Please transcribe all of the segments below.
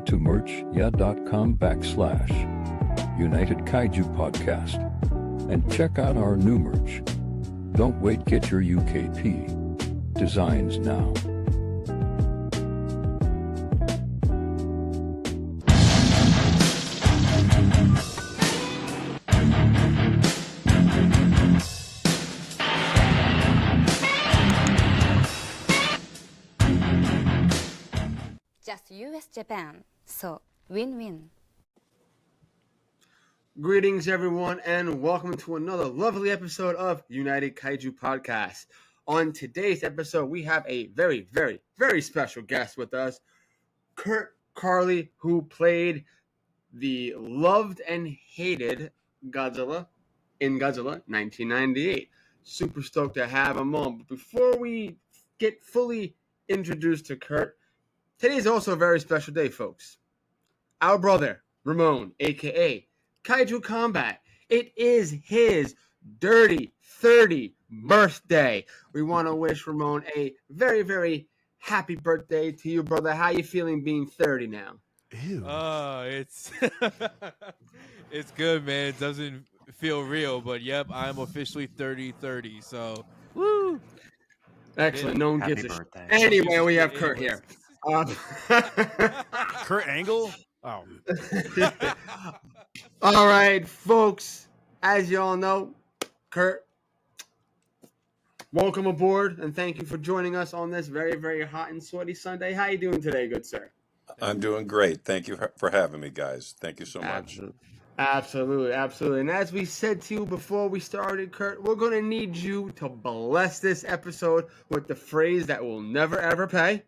to merchya.com/United Kaiju Podcast and check out our new merch. Don't wait, get your UKP designs now. Just US Japan. So win-win. Greetings, everyone, and welcome to another lovely episode of United Kaiju Podcast. On today's episode, we have a very, very, very special guest with us, Carley, who played the loved and hated Godzilla in Godzilla 1998. Super stoked to have him on. But before we get fully introduced to Kurt, today is also a very special day, folks. Our brother, Ramon, a.k.a. Kaiju Combat. It is his dirty 30 birthday. We want to wish Ramon a very, very happy birthday to you, brother. How you feeling being 30 now? Ew. It's it's good, man. It doesn't feel real, but yep, I'm officially 30. So, woo! Excellent. No one Happy gives a birthday. Anyway, we have Kurt here. Kurt Angle? Oh. All right, folks. As you all know, Kurt, welcome aboard, and thank you for joining us on this very, very hot and sweaty Sunday. How you doing today, good sir? I'm doing great. Thank you for having me, guys. Thank you so much. Absolutely. And as we said to you before we started, Kurt, we're going to need you to bless this episode with the phrase that will never, ever pay.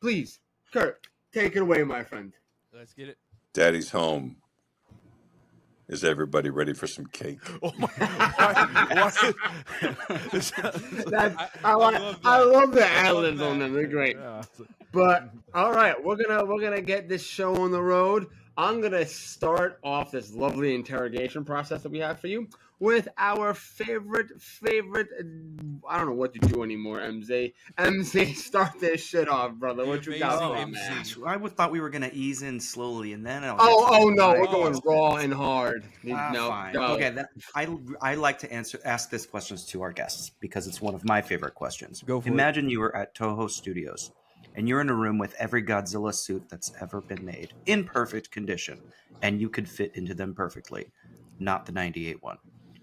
Please, Kurt, take it away, my friend. Let's get it. Daddy's home. Is everybody ready for some cake? Oh my I love the ad-libs on them. They're great. But all right, we're gonna get this show on the road. I'm gonna start off this lovely interrogation process that we have for you with our favorite. I don't know what to do anymore. MZ, start this shit off, brother. What you got for me? I thought we were gonna ease in slowly, and then Oh no, we're going raw and hard. No, fine. go. Okay, I like to ask this questions to our guests because it's one of my favorite questions. Go for Imagine you were at Toho Studios, and you're in a room with every Godzilla suit that's ever been made in perfect condition, and you could fit into them perfectly, not the '98 one.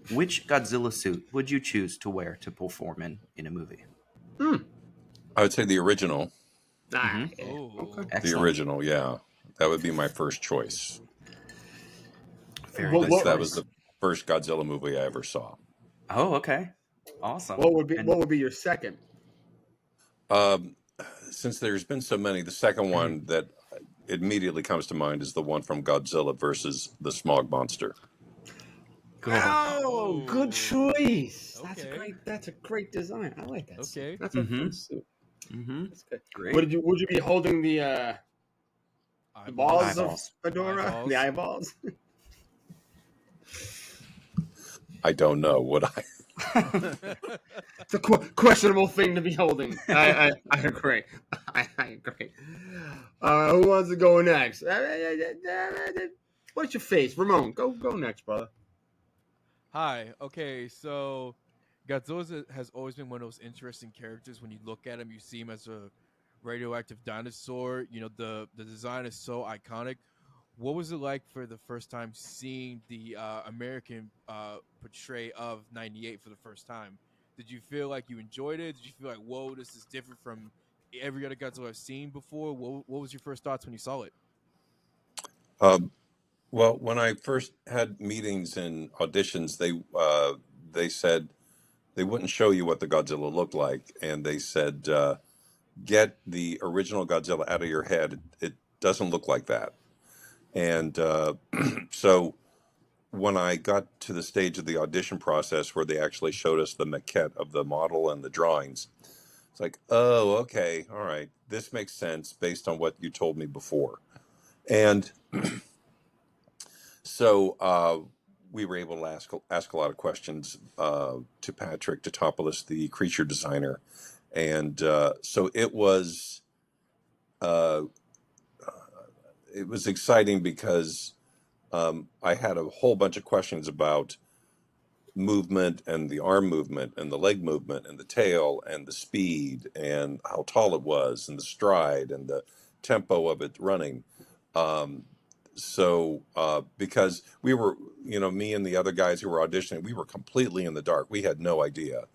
Which Godzilla suit would you choose to wear to perform in a movie? I would say the original. Okay. The Excellent. original, yeah. That would be my first choice. Very Well, nice. That was the first Godzilla movie I ever saw. Oh, okay. Awesome. What would be your second? Since there's been so many, the second one that immediately comes to mind is the one from Godzilla versus the Smog Monster. Oh, good choice. Okay. That's a great design. I like that. Okay. Suit. That's a fun suit. Mm-hmm. That's good. Great. Would you be holding the balls of Eyeballs. Fedora? Eyeballs. The eyeballs? I don't know. Would I? It's a questionable thing to be holding. I agree. I agree. Who wants to go next? What's your face? Ramon, go next, brother. Hi. Okay, so Godzilla has always been one of those interesting characters. When you look at him, you see him as a radioactive dinosaur. You know, the design is so iconic. What was it like for the first time seeing the American portray of '98 for the first time? Did you feel like you enjoyed it? Did you feel like, whoa, this is different from every other Godzilla I've seen before? What was your first thoughts when you saw it? Well, when I first had meetings and auditions, they said they wouldn't show you what the Godzilla looked like, and they said get the original Godzilla out of your head. It doesn't look like that. And so when I got to the stage of the audition process where they actually showed us the maquette of the model and the drawings, it's like, oh, okay, all right, this makes sense based on what you told me before. And so we were able to ask a lot of questions to Patrick Totopoulos, the creature designer. And so it was it was exciting because I had a whole bunch of questions about movement and the arm movement and the leg movement and the tail and the speed and how tall it was and the stride and the tempo of it running. Um, because we were, me and the other guys who were auditioning, we were completely in the dark. We had no idea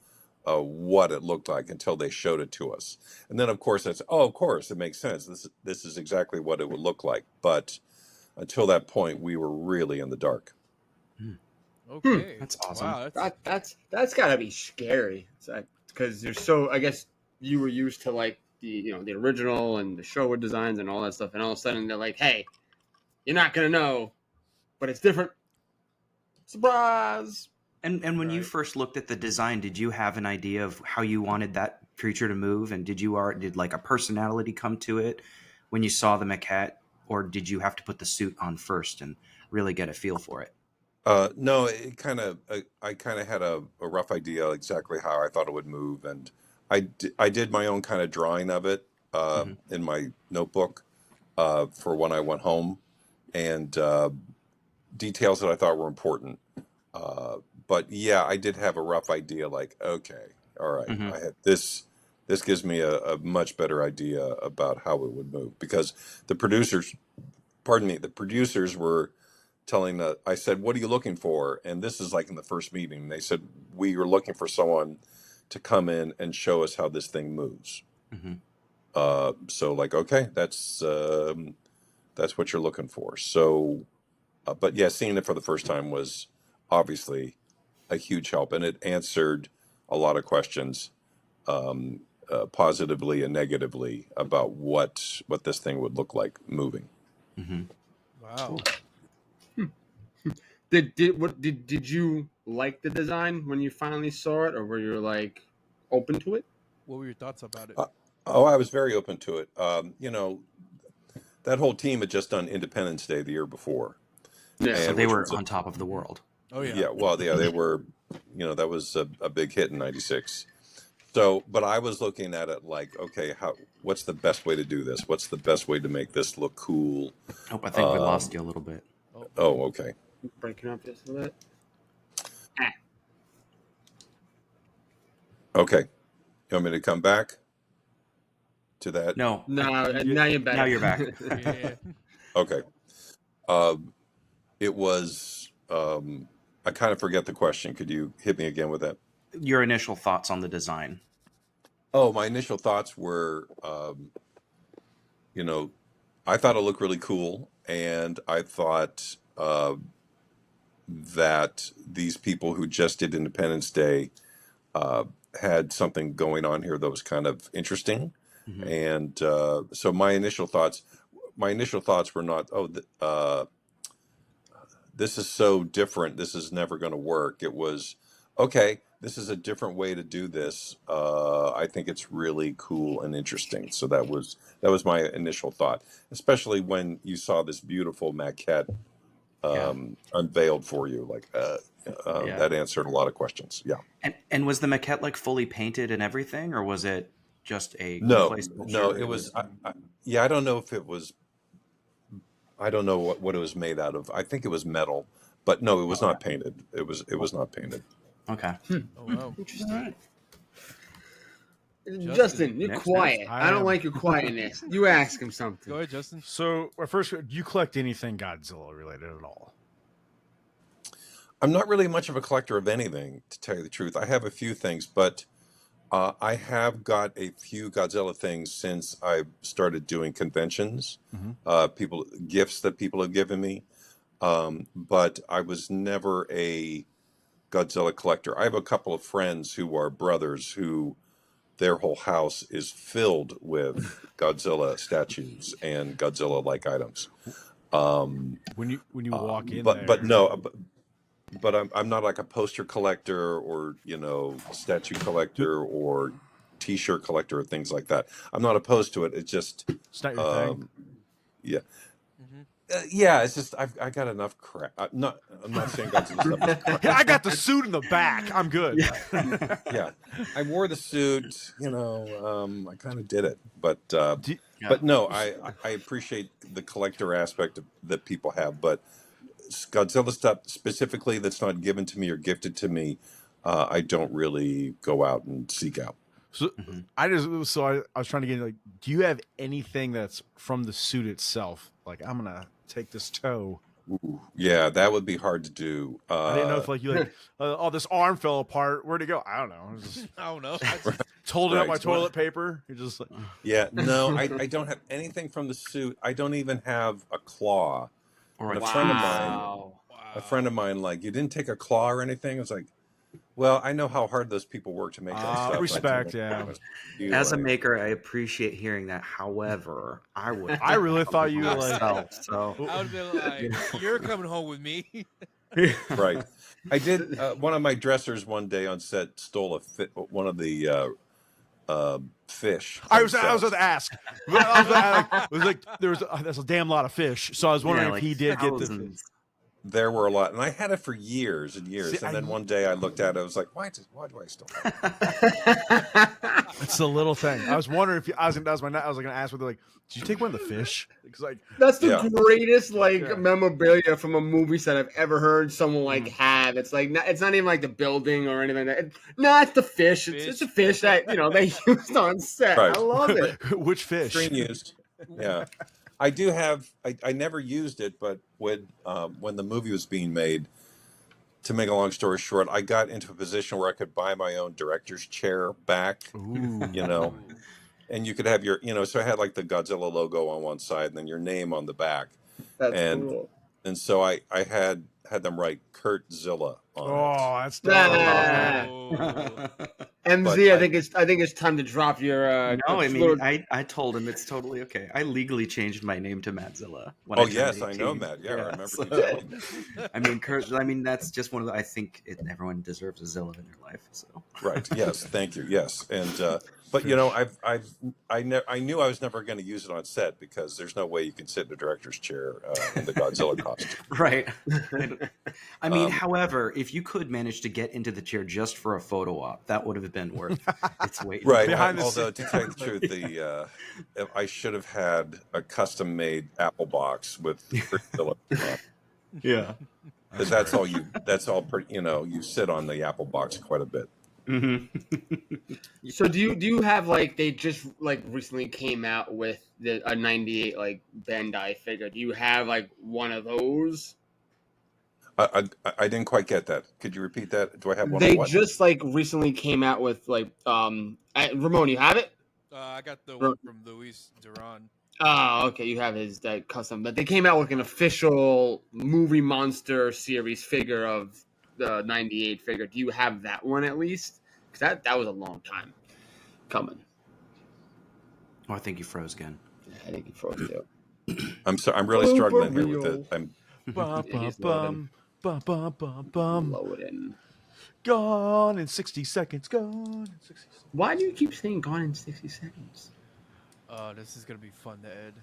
what it looked like until they showed it to us. And then, of course, of course, it makes sense. This is exactly what it would look like. But until that point, we were really in the dark. Okay. That's awesome. Wow. That's gotta be scary. It's like, because you're so. I guess you were used to like the original and the Showa designs and all that stuff, and all of a sudden they're like, hey, you're not gonna know, but it's different. Surprise! And when you Right. first looked at the design, did you have an idea of how you wanted that creature to move? And did like a personality come to it when you saw the maquette, or did you have to put the suit on first and really get a feel for it? No, I kind of had a rough idea exactly how I thought it would move, and I did my own kind of drawing of it Hmm. in my notebook for when I went home, and details that I thought were important. Uh, but yeah, I did have a rough idea. Like, okay, all right, Hmm. I had this. This gives me a much better idea about how it would move because the producers, pardon me, the producers were telling I said, what are you looking for? And this is like in the first meeting. They said, we were looking for someone to come in and show us how this thing moves. Hmm. So like, okay, that's what you're looking for. So, but yeah, seeing it for the first time was obviously a huge help, and it answered a lot of questions, positively and negatively about what this thing would look like moving. Hmm. Wow. Did you like the design when you finally saw it, or were you like open to it? What were your thoughts about it? Uh, oh, I was very open to it. That whole team had just done Independence Day the year before, Yeah. So and they which were was on top of the world. Oh yeah. yeah, well, yeah, they were, that was a big hit in '96. So, but I was looking at it like, okay, what's the best way to do this? What's the best way to make this look cool? Oh, I think we lost Um, you a little bit. Oh. oh, okay, Breaking up just a bit. okay. You want me to come back to that? No, No, now you're better. now you're back. Yeah. Okay. Um, it was. I kind of forget the question. Could you hit me again with that? Your initial thoughts on the design. Oh, my initial thoughts were, you know, I thought it looked really cool, and I thought that these people who just did Independence Day uh, had something going on here that was kind of interesting, Hmm. and so my initial thoughts were not, this is so different. This is never going to work. It was, okay, this is a different way to do this. I think it's really cool and interesting. So that was my initial thought, especially when you saw this beautiful maquette Yeah, unveiled for you. Like yeah. that answered a lot of questions. Yeah. And was the maquette like fully painted and everything, or was it just a No, clay no, sculpture? it It was. was. Yeah, I don't know if it was. I don't know what it was made out of. I think it was metal, but no, it was Okay. not painted. It was not painted. Okay. Oh wow. Interesting. Justin. Justin, you're Next. quiet. I I don't am. like your quietness. You ask him something. Go ahead, Justin. So, first, do you collect anything Godzilla related at all? I'm not really much of a collector of anything, to tell you the truth. I have a few things, but I have got a few Godzilla things since I started doing conventions. Mm-hmm. Gifts that people have given me, but I was never a Godzilla collector. I have a couple of friends who are brothers who their whole house is filled with Godzilla statues and Godzilla-like items. Um, When you walk in but there, no, but I'm not like a poster collector or statue do, collector or T-shirt collector or things like that. I'm not opposed to it. It's just it's not your thing. um, yeah. Yeah, it's just I got enough crap. I'm not saying Godzilla stuff is crap. Yeah, I got the suit in the back. I'm good. Yeah, I wore the suit. I kind of did it, but Do- but no, I appreciate the collector aspect that people have, but Godzilla stuff specifically that's not given to me or gifted to me, I don't really go out and seek out. So I was trying to get like, do you have anything that's from the suit itself? Like, I'm gonna take this toe. Ooh, yeah, that would be hard to do. I didn't know if like you like, oh, this arm fell apart. Where'd it go? I don't know. I was just I don't know. holding up Right. my toilet paper. You're just like, Yeah, no, I don't have anything from the suit. I don't even have a claw. Or And a a friend of mine, Wow. a friend of mine, like, you didn't take a claw or anything. I was like, well, I know how hard those people work to make that stuff. respect, yeah. As a maker, I appreciate hearing that. However, I would. I really thought you were like, myself, so I would have been like, "You're coming home with me." Right. I did. One of my dressers one day on set stole one of the fish. I was going to ask. It was like there's a damn lot of fish. So I was wondering if he did get the fish. There were a lot, and I had it for years and years. See, and then one day I looked at it, I was like, why do I still have it? It's a little thing. I was wondering if I was going to ask whether like, did you take one of the fish? Because like That's the Yeah. greatest memorabilia from a movie set I've ever heard someone like have. It's like it's not even like the building or anything like that. No, it's the fish. It's a fish that they used on set. Right. I love it. which fish? Screen used. Yeah. I do have. I never used it, but when the movie was being made, to make a long story short, I got into a position where I could buy my own director's chair back. Ooh. And you could have your, so I had like the Godzilla logo on one side and then your name on the back. That's And cool. and so I had them write Kurtzilla on it. Oh, that's Nah. MZ, But I think it's time to drop your. no, I little- mean, I told him it's totally okay. I legally changed my name to Mattzilla. When Oh turned yes, I 18. know, Matt. Yeah, I remember so- you telling me. I mean, Kurt. I mean, that's just one of the. I think everyone deserves a Zilla in their life. So Right. Yes. Thank you. Yes. And but I knew I was never going to use it on set because there's no way you can sit in a director's chair in the Godzilla costume. right. I mean, however, if you could manage to get into the chair just for a photo op, that would have been worth its weight. in Right. gold. Behind the Although to tell you the truth, I should have had a custom-made Apple box with Godzilla. Yeah. Because that's all pretty, you sit on the Apple box quite a bit. So do you have like they just like recently came out with a 98 like Bandai figure? Do you have like one of those? I didn't quite get that. Could you repeat that? Do I have one? They of what? just like recently came out with like Ramon, you have it? I got the one from Luis Duran. Oh, okay, you have his that custom. But they came out with an official movie monster series figure of the 98 figure. Do you have that one at least? Because that was a long time coming. Oh, I think you froze again. Yeah, I think he froze too. I'm sorry. I'm really struggling here with it. I'm Bum, Yeah, he's bum, bum, bum, bum, bum. Loading. Gone in 60 seconds. Gone in 60 seconds. Why do you keep saying gone in 60 seconds? This is gonna be fun to Ed.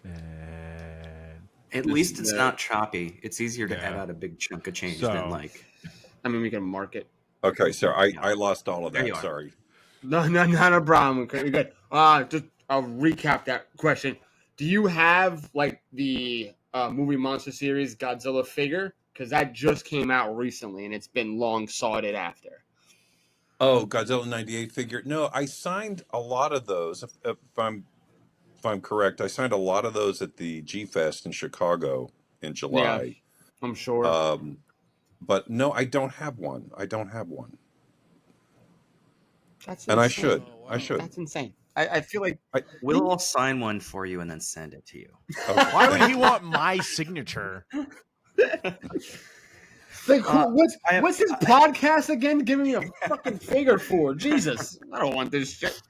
And At least it's not choppy. It's easier to Yeah. add out a big chunk of change So- than like. I mean, we can mark it. okay. So I lost all of There that. you are. Sorry. No, not a problem. We're good. Just I'll recap that question. Do you have like the movie monster series Godzilla figure? Because that just came out recently and it's been long sought after. Oh, Godzilla 98 figure. No, I signed a lot of those. If I'm correct, I signed a lot of those at the GFest in Chicago in July. I'm sure. But no, I don't have one. I don't have one, That's and I insane. should. Oh, wow. I should. That's insane. I feel like We'll all sign one for you and then send it to you. Okay. why would he want my signature? like what's I- what's this podcast again giving me a fucking figure for? Jesus, I don't want this shit.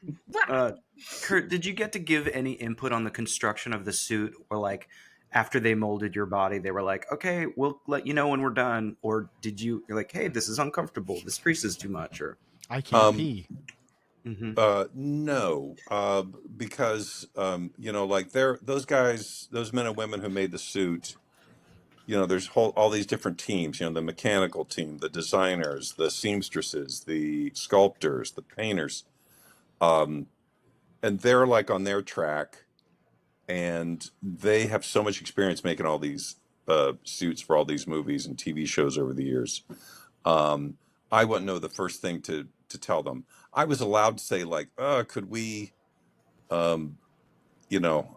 Kurt, did you get to give any input on the construction of the suit, or like after they molded your body, they were like, "Okay, we'll let you know when we're done," or did you're like, "Hey, this is uncomfortable. This crease is too much," or I can't pee. No, because like those guys, those men and women who made the suit. There's all these different teams. The mechanical team, the designers, the seamstresses, the sculptors, the painters, and they're like on their track, and they have so much experience making all these suits for all these movies and TV shows over the years. I wouldn't know the first thing to tell them. I was allowed to say like, could we, um,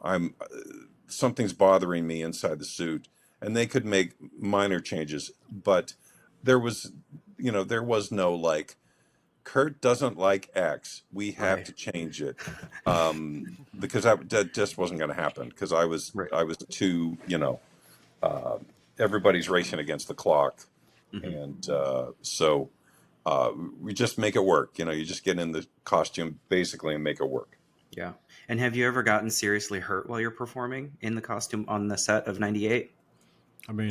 I'm something's bothering me inside the suit, and they could make minor changes, but there was no like, Kurt doesn't like X, we have Right. to change it, because that just wasn't going to happen, because Right. I was too, uh, everybody's racing against the clock, Hmm. and so we just make it work. You just get in the costume basically and make it work. Yeah. And have you ever gotten seriously hurt while you're performing in the costume on the set of 98? I mean,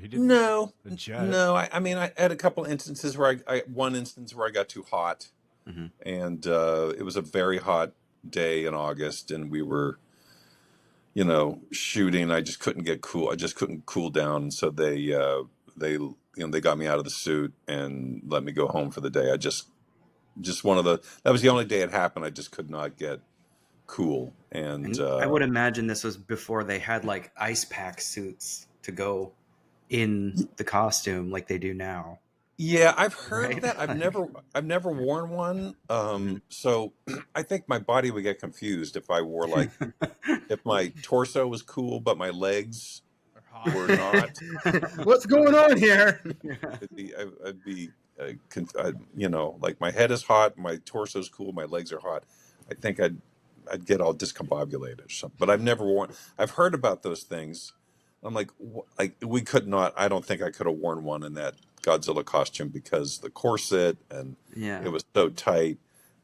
he did No, a jet. no. I mean, I had a couple instances where one instance where I got too hot, Hmm. and it was a very hot day in August, and we were, shooting. I just couldn't get cool. I just couldn't cool down, and so they got me out of the suit and let me go home for the day. I just that was the only day it happened. I just could not get cool, and And I would imagine this was before they had like ice pack suits to go in the costume like they do now. yeah, I've heard Right? that. I've never worn one. Mhm. So I think my body would get confused if I wore like, if my torso was cool but my legs Or hot. were not. What's going on here? I'd be like my head is hot, my torso's cool, my legs are hot. I think I'd get all discombobulated or something. But I've never worn. I've heard about those things. I'm like, like we could not. I don't think I could have worn one in that Godzilla costume because the corset and Yeah. it was so tight.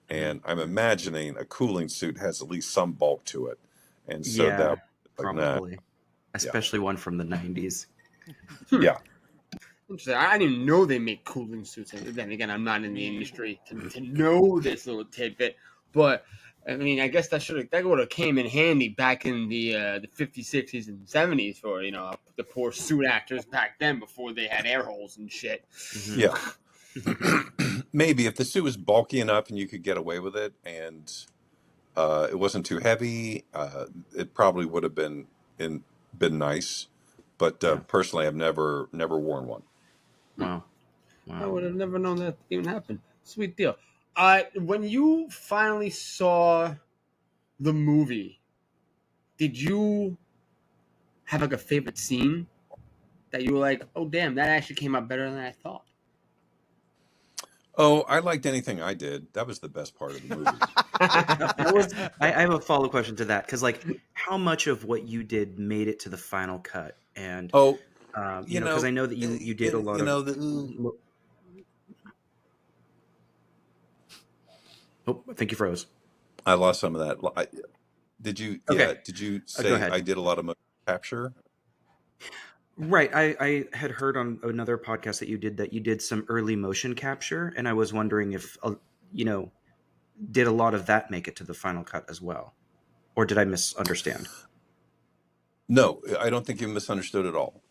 And I'm imagining a cooling suit has at least some bulk to it, and so Yeah, that like nah, probably. Especially one from the 90s. yeah. Interesting. I didn't even know they make cooling suits. And then again, I'm not in the industry to know this little tidbit. But I mean, I guess that would have came in handy back in the 50s, 60s, and 70s for the poor suit actors back then before they had air holes and shit. Mhm. Yeah. Maybe if the suit was bulky enough and you could get away with it, and it wasn't too heavy, it probably would have been nice. But Yeah. personally, I've never worn one. Wow. I Wow. would have never known that even happened. Sweet deal. When you finally saw the movie, did you have like a favorite scene that you were like, oh damn, that actually came out better than I thought? Oh, I liked anything I did. That was the best part of the movie. That was. I have a follow question to that because, like, how much of what you did made it to the final cut? And Oh, because I know that you did a lot of. Oh, I think you froze. I lost some of that. Did you? Okay. Yeah. Did you Go say ahead. I did a lot of motion capture? Right. I had heard on another podcast that you did some early motion capture, and I was wondering if did a lot of that make it to the final cut as well, or did I misunderstand? No, I don't think you misunderstood at all.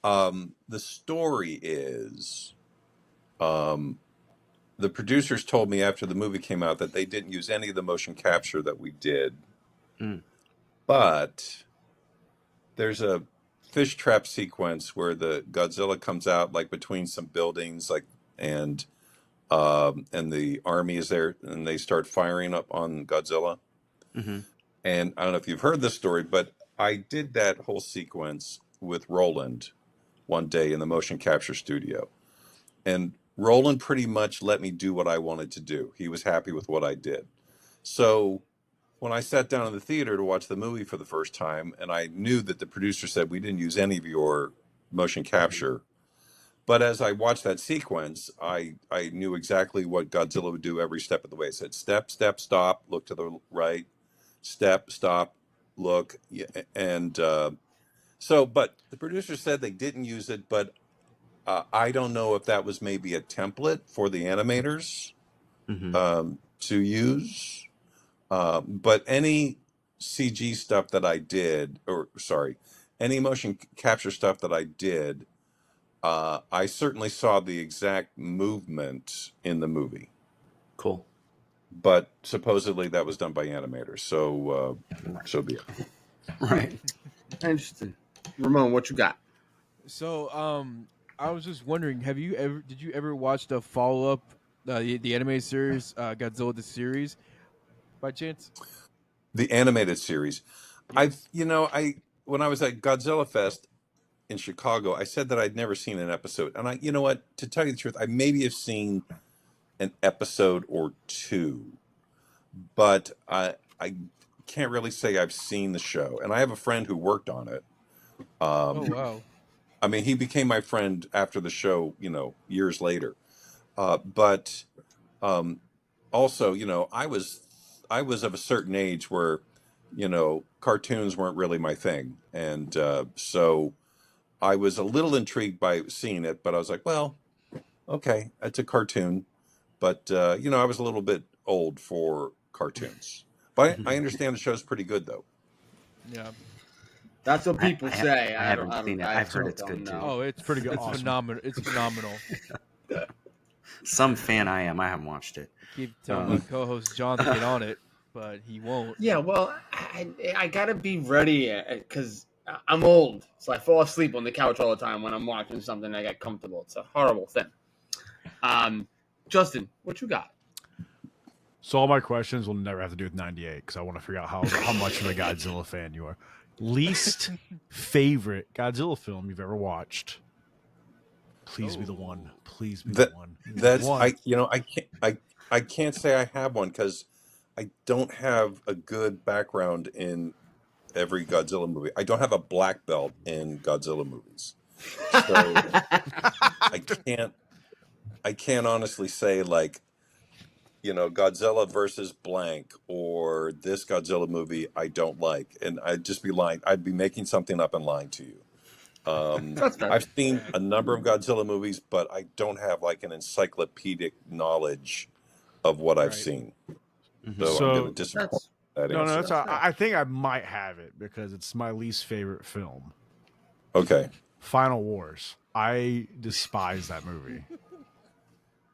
The story is, um, the producers told me after the movie came out that they didn't use any of the motion capture that we did, Mm. but there's a fish trap sequence where the Godzilla comes out like between some buildings, like and the army is there, and they start firing up on Godzilla. Hmm. And I don't know if you've heard this story, but I did that whole sequence with Roland one day in the motion capture studio. And Roland pretty much let me do what I wanted to do. He was happy with what I did. So when I sat down in the theater to watch the movie for the first time, and I knew that the producer said we didn't use any of your motion capture, but as I watched that sequence, I knew exactly what Godzilla would do every step of the way. It said step, step, stop, look to the right, step, stop, look, yeah, and but the producer said they didn't use it, but I don't know if that was maybe a template for the animators Hmm. to use. But any CG stuff that I did, or sorry, any motion capture stuff that I did, I certainly saw the exact movement in the movie. Cool. But supposedly that was done by animators, so so be it. Right. Interesting. Ramon, what you got? So, I was just wondering, did you ever watch the follow up, the animated series, Godzilla the series, by chance? The animated series. Yeah. When I was at Godzilla Fest in Chicago, I said that I'd never seen an episode, and you know what? To tell you the truth, I maybe have seen an episode or two, but I can't really say I've seen the show. And I have a friend who worked on it. Oh wow. I mean, he became my friend after the show, years later. But also, I was of a certain age where, cartoons weren't really my thing, and so I was a little intrigued by seeing it. But I was like, well, okay, it's a cartoon, but I was a little bit old for cartoons. But I understand the show's pretty good, though. Yeah. That's what people say. I haven't seen it. I've heard it's don't good, too. know. Oh, it's Pretty good. It's Awesome. phenomenal. It's phenomenal. Some fan I am. I haven't watched it. Keep telling my co-host John to get on it, but he won't. Yeah, well, I gotta be ready because I'm old, so I fall asleep on the couch all the time when I'm watching something. I get comfortable. It's a horrible thing. Justin, what you got? So all my questions will never have to do with 98 because I want to figure out how much of a Godzilla fan you are. Least favorite Godzilla film you've ever watched? Please be the one. Please be the one. That's One. I can't say I have one because I don't have a good background in every Godzilla movie. I don't have a black belt in Godzilla movies, so I can't honestly say like, Godzilla versus blank or this Godzilla movie I don't like, and I'd just be lying. I'd be making something up and lying to you. That's fair. I've seen a number of Godzilla movies, but I don't have like an encyclopedic knowledge of what I've Right. seen. Mhm. So, So- I'm going to disappoint that No, answer. that's I think I might have it because it's my least favorite film. Okay, Final Wars. I despise that movie.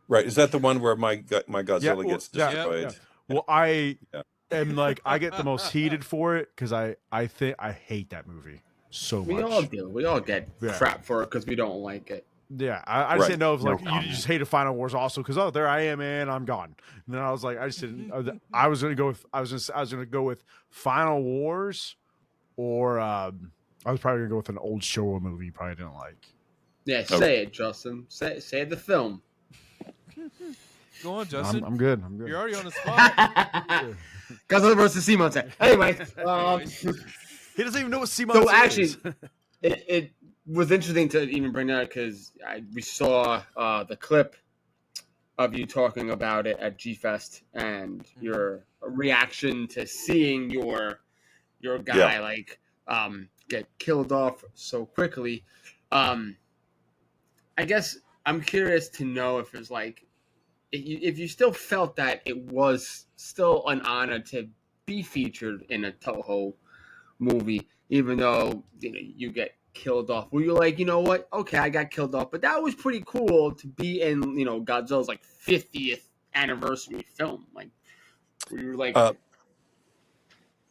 right. Is that the one where my Godzilla Yeah, well, gets yeah, destroyed? yeah. Well, I Yeah. am like I get the most heated for it because I think I hate that movie so We much. all do. We all get Yeah. crap for it because we don't like it. Yeah, I just Right. didn't know if No like you comment. just hated Final Wars also because there I am, man, I'm gone. And then I was like, I just didn't. I was gonna go with Final Wars, or I was probably gonna go with an old Showa movie you probably didn't like. Yeah, say it, Justin. Say the film. Go on, Justin. I'm good. I'm good. You're already on the spot. Godzilla versus Sea Monster. Anyway, He doesn't even know what Simon so is. actually, it was interesting to even bring that because we saw the clip of you talking about it at GFest and your reaction to seeing your guy get killed off so quickly. I guess I'm curious to know if it's like if you still felt that it was still an honor to be featured in a Toho movie, even though you get killed off. Were you like, you know what? Okay, I got killed off, but that was pretty cool to be in, Godzilla's like 50th anniversary film. Like, were you like,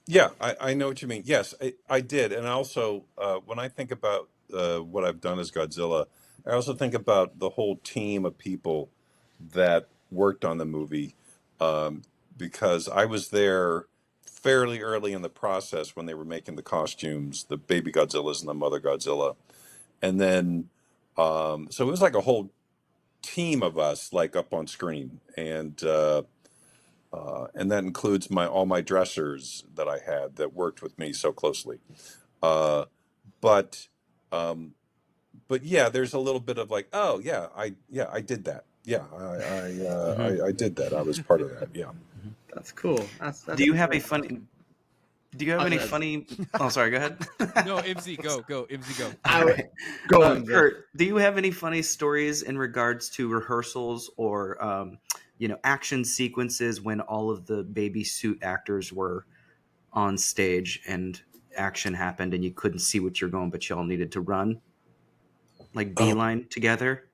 Yeah, I know what you mean. Yes, I did. And also, when I think about what I've done as Godzilla, I also think about the whole team of people that worked on the movie, because I was there fairly early in the process when they were making the costumes, the baby Godzillas and the mother Godzilla. And then, so it was like a whole team of us like up on screen. And that includes all my dressers that I had that worked with me so closely. But yeah, there's a little bit of like, oh yeah, I did that. Yeah, I did that. I was part of that. Yeah. that's cool. That's Do you have cool. a funny? Do you have any funny? Oh, sorry. Go ahead. No, MZ, go. MZ, go. I would go on. Kurt, do you have any funny stories in regards to rehearsals or action sequences when all of the baby suit actors were on stage and action happened and you couldn't see what you're going, but y'all needed to run like beeline together.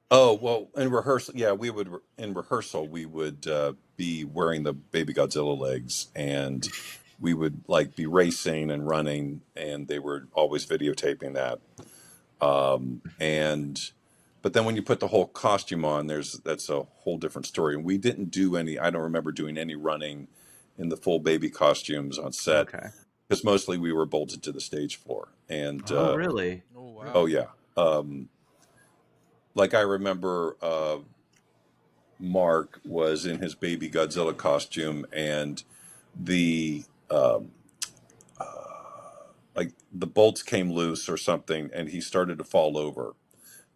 Oh, well, in rehearsal, yeah, we would be wearing the baby Godzilla legs, and we would like be racing and running, and they were always videotaping that. And but then when you put the whole costume on, that's a whole different story. And we didn't do any. I don't remember doing any running in the full baby costumes on set Okay. because mostly we were bolted to the stage floor. And Oh, really? Oh wow. oh yeah, like I remember Mark was in his baby Godzilla costume, and the like the bolts came loose or something, and he started to fall over.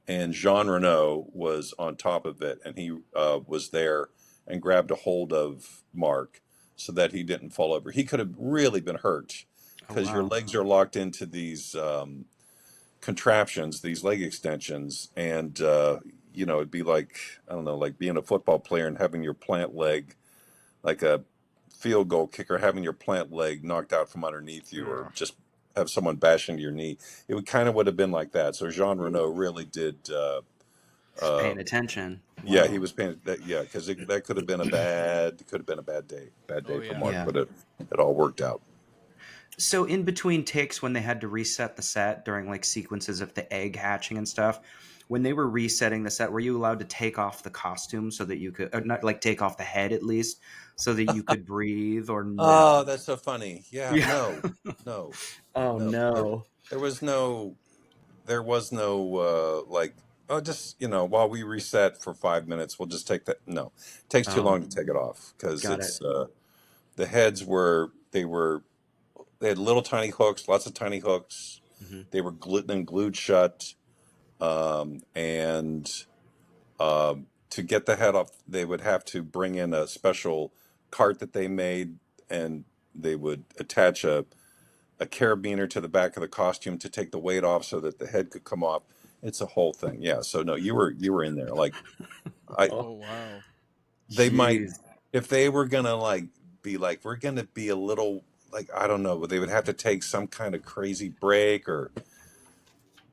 And Jean Renault was on top of it, and he was there and grabbed a hold of Mark so that he didn't fall over. He could have really been hurt Oh, because your wow. legs are locked into these contraptions, these leg extensions, and it'd be like, I don't know, like being a football player and having your plant leg, like a field goal kicker, having your plant leg knocked out from underneath you, or just have someone bash into your knee. It would have been like that. So Jean Renault really did. Paying attention. Yeah, Wow. he was paying that. Yeah, because that could have been a bad day Oh, for yeah. Mark, Yeah. but it all worked out. So in between takes, when they had to reset the set during like sequences of the egg hatching and stuff, when they were resetting the set, were you allowed to take off the costume so that you could, or not like take off the head at least, so that you could breathe, or no? Oh, that's so funny. Yeah, Yeah. no, Oh no. no. There was no like, oh, just while we reset for 5 minutes, we'll just take that. No, it takes too Oh, long to take it off because got it's it. the heads they had little tiny hooks, lots of tiny hooks. Hmm. They were glued shut, and to get the head off, they would have to bring in a special cart that they made, and they would attach a carabiner to the back of the costume to take the weight off so that the head could come off. It's a whole thing. Yeah. So no, you were in there. Like Oh wow. they might, Jeez. if they were gonna like be like, we're gonna be a little like, I don't know, but they would have to take some kind of crazy break, or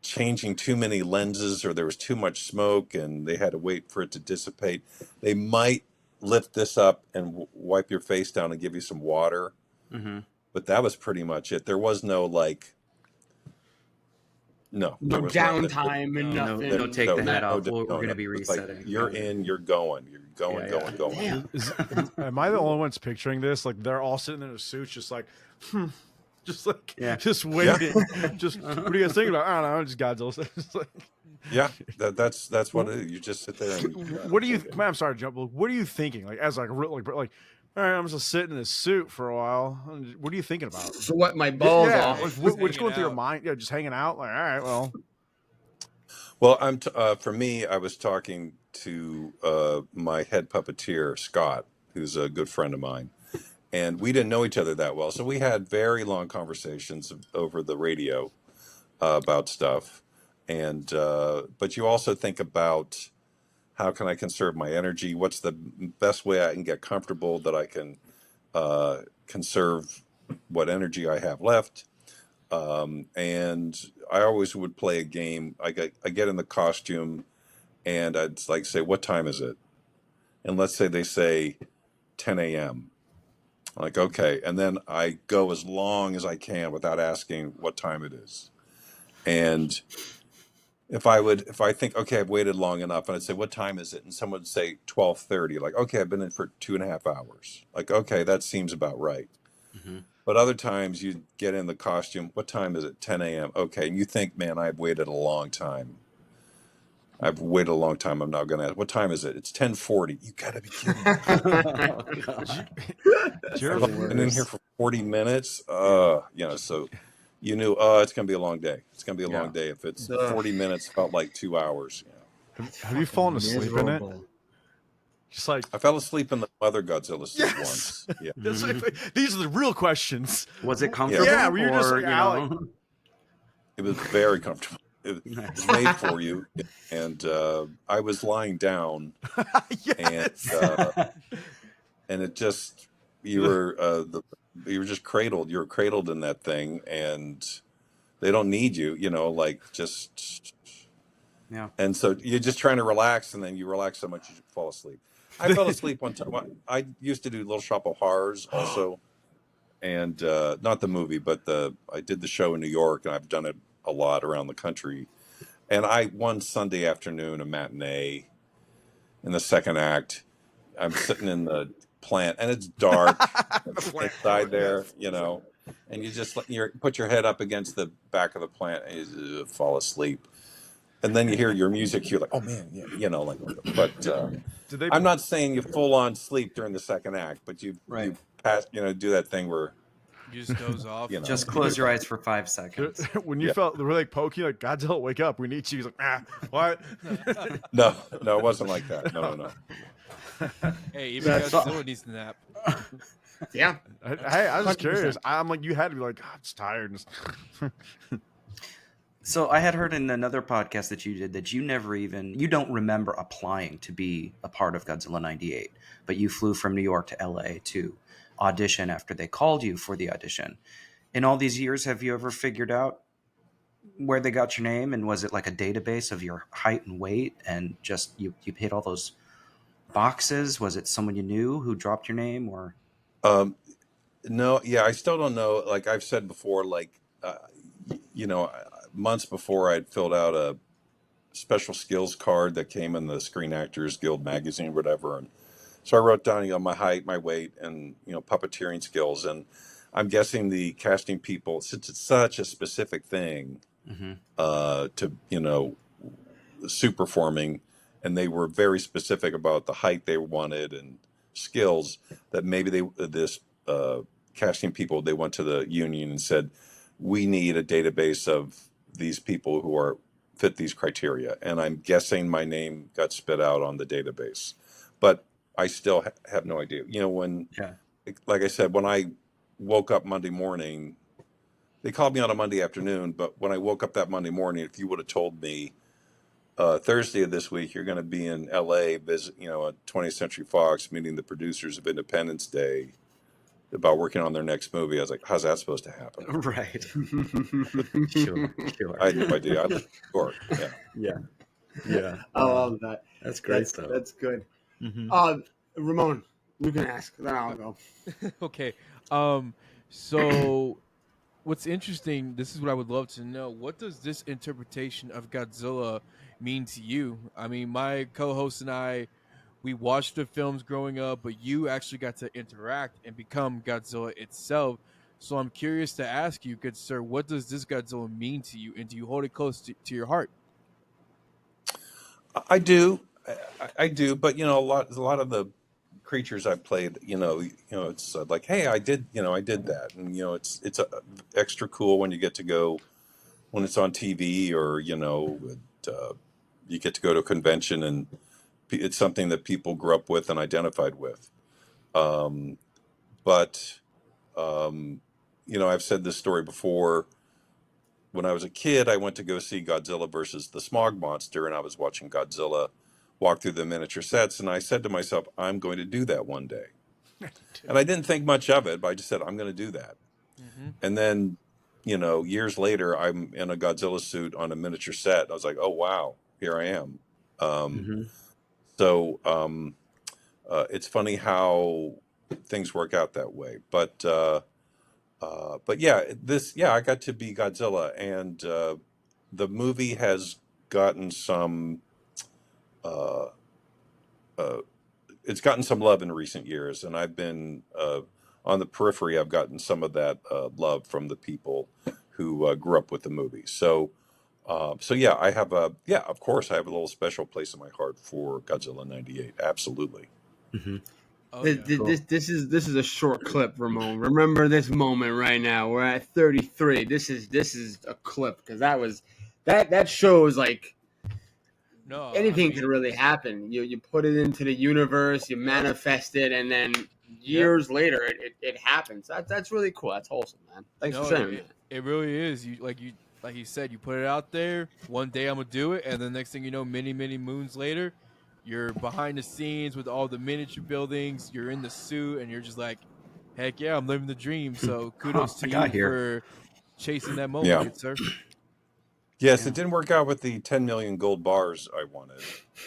changing too many lenses, or there was too much smoke and they had to wait for it to dissipate. They might lift this up and wipe your face down and give you some water, Hmm. but that was pretty much it. There was no like, no, No there was no, downtime and No, nothing. No, take the head off. We're no. going to be It was like, resetting. you're Got it. in, you're going, Yeah, yeah. going. Damn. Am I the only ones picturing this? Like they're all sitting in their suits, just like, just like, Yeah. just waiting. Just what are you guys thinking about? I don't know. Just Godzilla. Just like, Yeah, that's what it is. You just sit there and what do you? Man, I'm sorry, to jump. What are you thinking? Like as like all right, I'm just sitting in this suit for a while. What are you thinking about? Sweat my balls Yeah, off. like, Just what's hanging going through your out. mind? Yeah, just hanging out. Like, all right, well, Well, for me, I was talking to my head puppeteer, Scott, who's a good friend of mine, and we didn't know each other that well, so we had very long conversations over the radio about stuff. And but you also think about, how can I conserve my energy? What's the best way I can get comfortable that I can conserve what energy I have left? And I always would play a game. I get in the costume, and I'd like say, "What time is it?" And let's say they say 10 a.m. I'm like, okay, and then I go as long as I can without asking what time it is. And if I think, okay, I've waited long enough, and I'd say, what time is it? And someone would say 12:30. Like, okay, I've been in for 2.5 hours. Like, okay, that seems about right. Hmm. But other times you get in the costume, what time is it? 10 a.m. Okay. And you think, man, I've waited a long time. I've waited a long time. I'm not going to ask, what time is it? It's 10:40. You got to be kidding me. Oh, God. did you I've ever, the been in here worst. for 40 minutes. So you knew, it's going to be a long day. It's going to be a Yeah. long day. If it's Ugh. 40 minutes, felt like 2 hours. have you fallen asleep in it? Miserable. Just like, I fell asleep in the Mother Godzilla suit yes. once. Yeah. That's these are the real questions. Was it comfortable? Yeah, were you just or, like, Alec? It was very comfortable. it's made for you. And I was lying down, Yes. and it just you were you were just cradled. You were cradled in that thing, and they don't need you. Like just. Yeah. And so you're just trying to relax, and then you relax so much you fall asleep. I fell asleep one time. I used to do Little Shop of Horrors also, and not the movie, but I did the show in New York, and I've done it a lot around the country. And one Sunday afternoon, a matinee in the second act, I'm sitting in the plant, and it's dark inside there, and you just put your head up against the back of the plant, and you fall asleep. And then you hear your music, you're like, oh man, yeah, like, but I'm not saying you full on sleep during the second act, but you pass, do that thing where You just doze off. Just close your eyes for 5 seconds. When you felt they were like poking, like Godzilla, wake up, we need you. He's like, what? No, it wasn't like that. No. Hey, even Godzilla needs to nap. Yeah. I was just curious. I'm like, you had to be like, God, it's tired. So I had heard in another podcast that you did that you don't remember applying to be a part of Godzilla 98, but you flew from New York to LA to audition after they called you for the audition. In all these years, have you ever figured out where they got your name? And was it like a database of your height and weight and just you hit all those boxes? Was it someone you knew who dropped your name or? No, yeah, I still don't know. Like I've said before, like, months before I'd filled out a special skills card that came in the Screen Actors Guild magazine or whatever. And so I wrote down, my height, my weight, and, puppeteering skills. And I'm guessing the casting people, since it's such a specific thing, to, suit performing, and they were very specific about the height they wanted and skills, that maybe this casting people, they went to the union and said, we need a database of these people who fit these criteria. And I'm guessing my name got spit out on the database, but I still have no idea. Like I said, when I woke up Monday morning, they called me on a Monday afternoon, but when I woke up that Monday morning, if you would have told me Thursday of this week, you're going to be in LA, visit, at 20th Century Fox, meeting the producers of Independence Day about working on their next movie, I was like, how's that supposed to happen? Right. Sure. I had no idea. I lived in New York. Yeah. I love that. That's great stuff. That's good. Mm-hmm. Ramon, you can ask, then I'll go. Okay. So what's interesting, this is what I would love to know. What does this interpretation of Godzilla mean to you? I mean, my co-host and I, we watched the films growing up, but you actually got to interact and become Godzilla itself. So I'm curious to ask you, good sir, what does this Godzilla mean to you, and do you hold it close to your heart? I do. I do. But, a lot of the creatures I've played, it's like, hey, I did that. And, it's extra cool when you get to go, when it's on TV or, you get to go to a convention and it's something that people grew up with and identified with. But I've said this story before. When I was a kid, I went to go see Godzilla versus the Smog Monster, and I was watching Godzilla walk through the miniature sets, and I said to myself, I'm going to do that one day. And I didn't think much of it, but I just said, I'm going to do that. Mm-hmm. And then, years later, I'm in a Godzilla suit on a miniature set. I was like, oh, wow, here I am. So it's funny how things work out that way. But yeah, I got to be Godzilla, and the movie has gotten some it's gotten some love in recent years, and I've been on the periphery. I've gotten some of that love from the people who grew up with the movie. So yeah, of course I have a little special place in my heart for Godzilla 98. Absolutely. Mm-hmm. Oh, yeah. This is a short clip, Ramon. Remember this moment right now. We're at 33. This is a clip because that shows like anything can really happen. You put it into the universe, you manifest it, and then years later it happens. That's really cool. That's wholesome, man. Thanks for sharing that. It really is. like you said, you put it out there. One day I'm gonna do it, and the next thing you know, many moons later, you're behind the scenes with all the miniature buildings. You're in the suit, and you're just like, heck yeah, I'm living the dream. So kudos I to got you here. for chasing that moment, Yeah. good sir. Yes, Yeah. it didn't work out with the 10 million gold bars I wanted,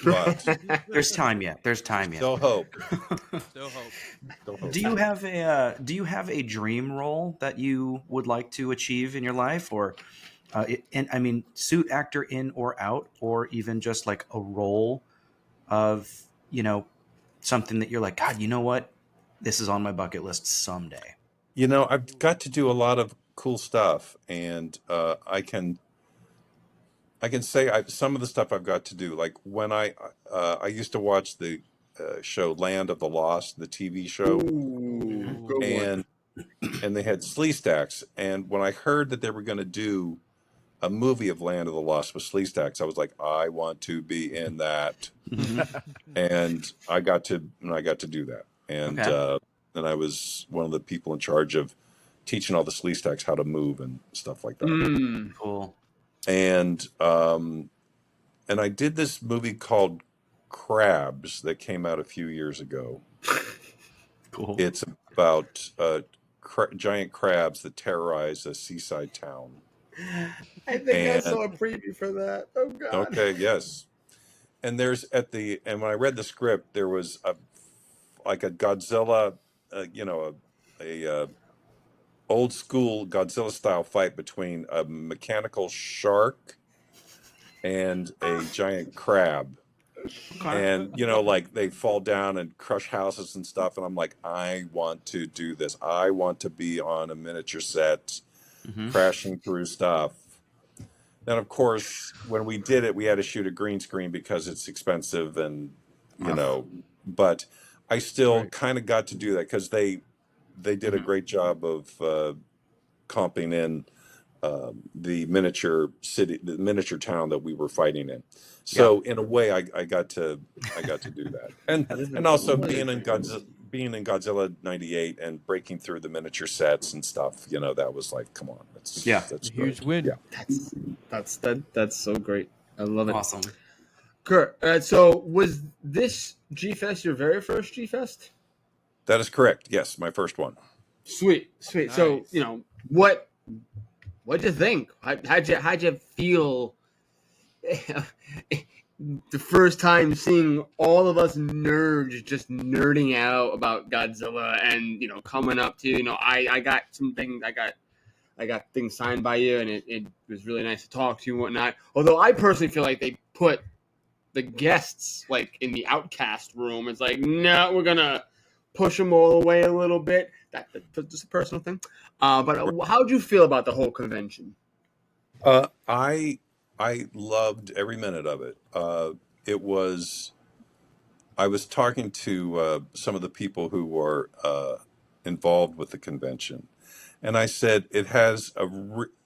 but There's time yet. There's time yet. still hope. Still hope. Still hope. Do you have a dream role that you would like to achieve in your life, or and I mean, suit actor in or out, or even just like a role of something that you're like, God, you know what, this is on my bucket list someday. I've got to do a lot of cool stuff, and I can say some of the stuff I've got to do. Like when I used to watch the show Land of the Lost, the TV show, Ooh, good one. and they had Sleestaks. And when I heard that they were going to do a movie of Land of the Lost with Sleestaks, I was like, I want to be in that, and I got to do that, and Okay. and I was one of the people in charge of teaching all the Sleestaks how to move and stuff like that. Mm. Cool. And I did this movie called Crabs that came out a few years ago. Cool. It's about giant crabs that terrorize a seaside town. I think I And saw a preview for that. Oh God. okay, yes. And when I read the script, there was a Godzilla, a old school Godzilla style fight between a mechanical shark and a giant crab. And like they fall down and crush houses and stuff, and I'm like, I want to do this. I want to be on a miniature set, crashing through stuff. Then of course when we did it, we had to shoot a green screen because it's expensive, and but I still kind of got to do that because they did a great job of comping in the miniature town that we were fighting in. So in a way, I got to do that, and also being in Godzilla '98 and breaking through the miniature sets and stuff. That was like, come on, that's A huge great. win. Yeah, That's so great. I love it. Awesome. Kurt, so was this GFest your very first GFest? that is correct. Yes, my first one. Sweet. Nice. So what'd you think? How'd you feel the first time seeing all of us nerds just nerding out about Godzilla and coming up to I got some things I got things signed by you, and it was really nice to talk to you and whatnot. Although I personally feel like they put the guests like in the outcast room. It's like, no, we're gonna push them all away a little bit. That's just a personal thing. But how'd you feel about the whole convention? I loved every minute of it. It was. I was talking to some of the people who were involved with the convention, and I said it has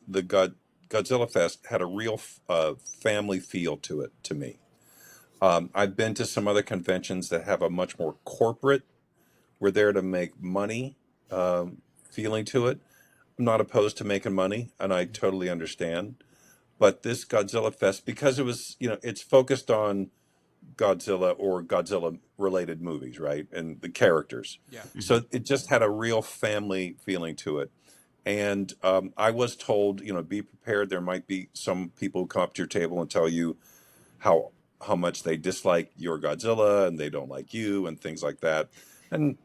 Godzilla Fest had a real family feel to it to me. I've been to some other conventions that have a much more corporate, we're there to make money feeling to it. I'm not opposed to making money, and I totally understand. But this Godzilla Fest, because it was, it's focused on Godzilla or Godzilla related movies, right? And the characters. Yeah. So it just had a real family feeling to it. And I was told, be prepared. There might be some people who come up to your table and tell you how much they dislike your Godzilla and they don't like you and things like that. And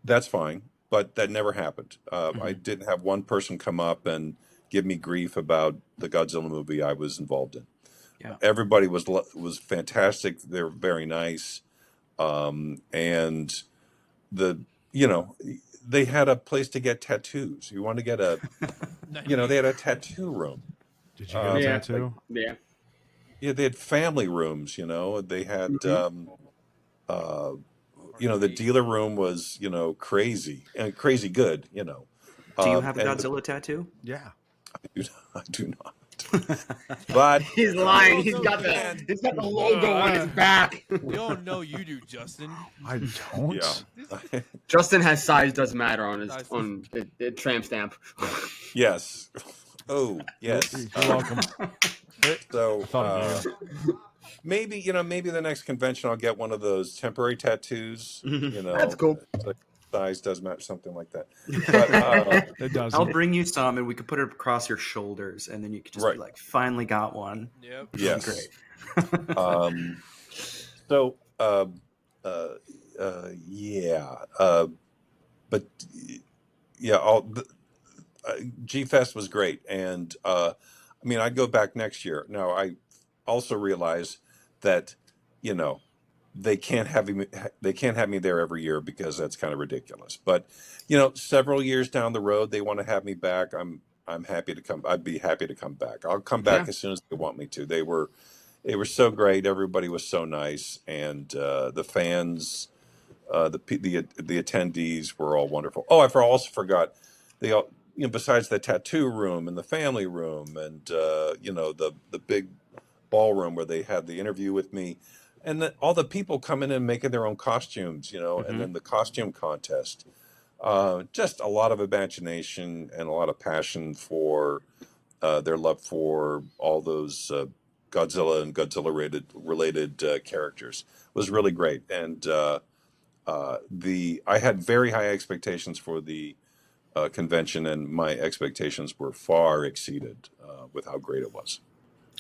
that's fine, but that never happened. I didn't have one person come up and give me grief about the Godzilla movie I was involved in. Yeah. Everybody was fantastic. They were very nice, and they had a place to get tattoos. You want to get they had a tattoo room. Did you get a tattoo? Yeah, they had family rooms. They had the dealer room was crazy and crazy good. Do you have a Godzilla tattoo? Yeah. I do not. But He's lying. He's got the logo on his back. We all know you do, Justin. I don't. yeah. Justin has size doesn't matter on his tramp stamp. Yes. Oh, yes. You're welcome. I So thought of you. maybe maybe the next convention I'll get one of those temporary tattoos. That's cool. It's like size does match, something like that. But It I'll doesn't. bring you some, and we could put it across your shoulders, and then you could just be right, like, "Finally got one." Yep. Which would be yes. great. So yeah, but yeah, GFest was great, and I mean, I'd go back next year. Now, I also realize that you know they can't have me there every year because that's kind of ridiculous. But several years down the road, they want to have me back. I'm happy to come. I'd be happy to come back. I'll come Yeah. back as soon as they want me to. They were so great. Everybody was so nice, and the fans, the attendees were all wonderful. Oh, also forgot they all besides the tattoo room and the family room and the big ballroom where they had the interview with me, and all the people coming in making their own costumes, and then the costume contest. Just a lot of imagination and a lot of passion for their love for all those Godzilla and Godzilla related characters was really great. And I had very high expectations for the convention, and my expectations were far exceeded with how great it was.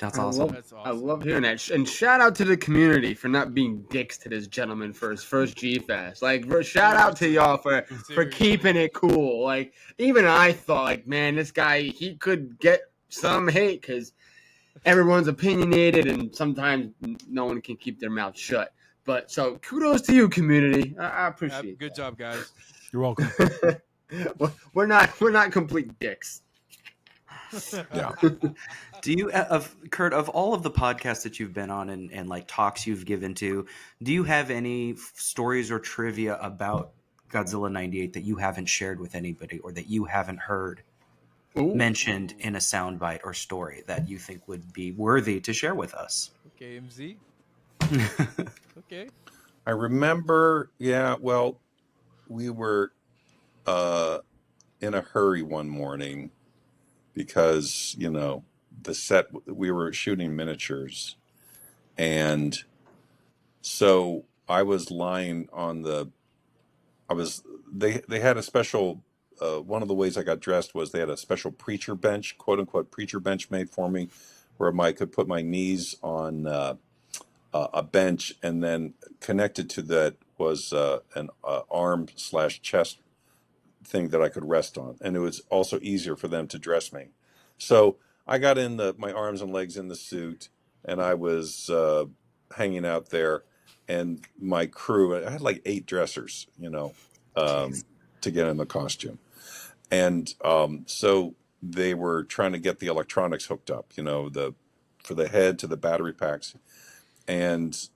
That's I awesome. love, That's I awesome. love hearing that. And shout out to the community for not being dicks to this gentleman for his first G Fest. Like, shout out to y'all for Seriously. keeping it cool. Like, even I thought, like, man, this guy, he could get some hate because everyone's opinionated and sometimes no one can keep their mouth shut. But so kudos to you, community. I appreciate Good job, guys. You're welcome. that. we're not complete dicks. Yeah. Do you, Kurt, of all of the podcasts that you've been on and like talks you've given to, do you have any stories or trivia about Godzilla 98 that you haven't shared with anybody or that you haven't heard Ooh. mentioned in a soundbite or story that you think would be worthy to share with us? Okay, MZ. Okay. I remember, yeah, well, we were in a hurry one morning because, the set, we were shooting miniatures. And so I was lying on they had a special, one of the ways I got dressed was they had a special preacher bench, quote unquote, preacher bench made for me where I could put my knees on a bench, and then connected to that was an arm/chest thing that I could rest on, and it was also easier for them to dress me. So I got in my arms and legs in the suit, and I was hanging out there, and my crew. I had like 8 dressers, to get in the costume, and so they were trying to get the electronics hooked up, for the head to the battery packs, and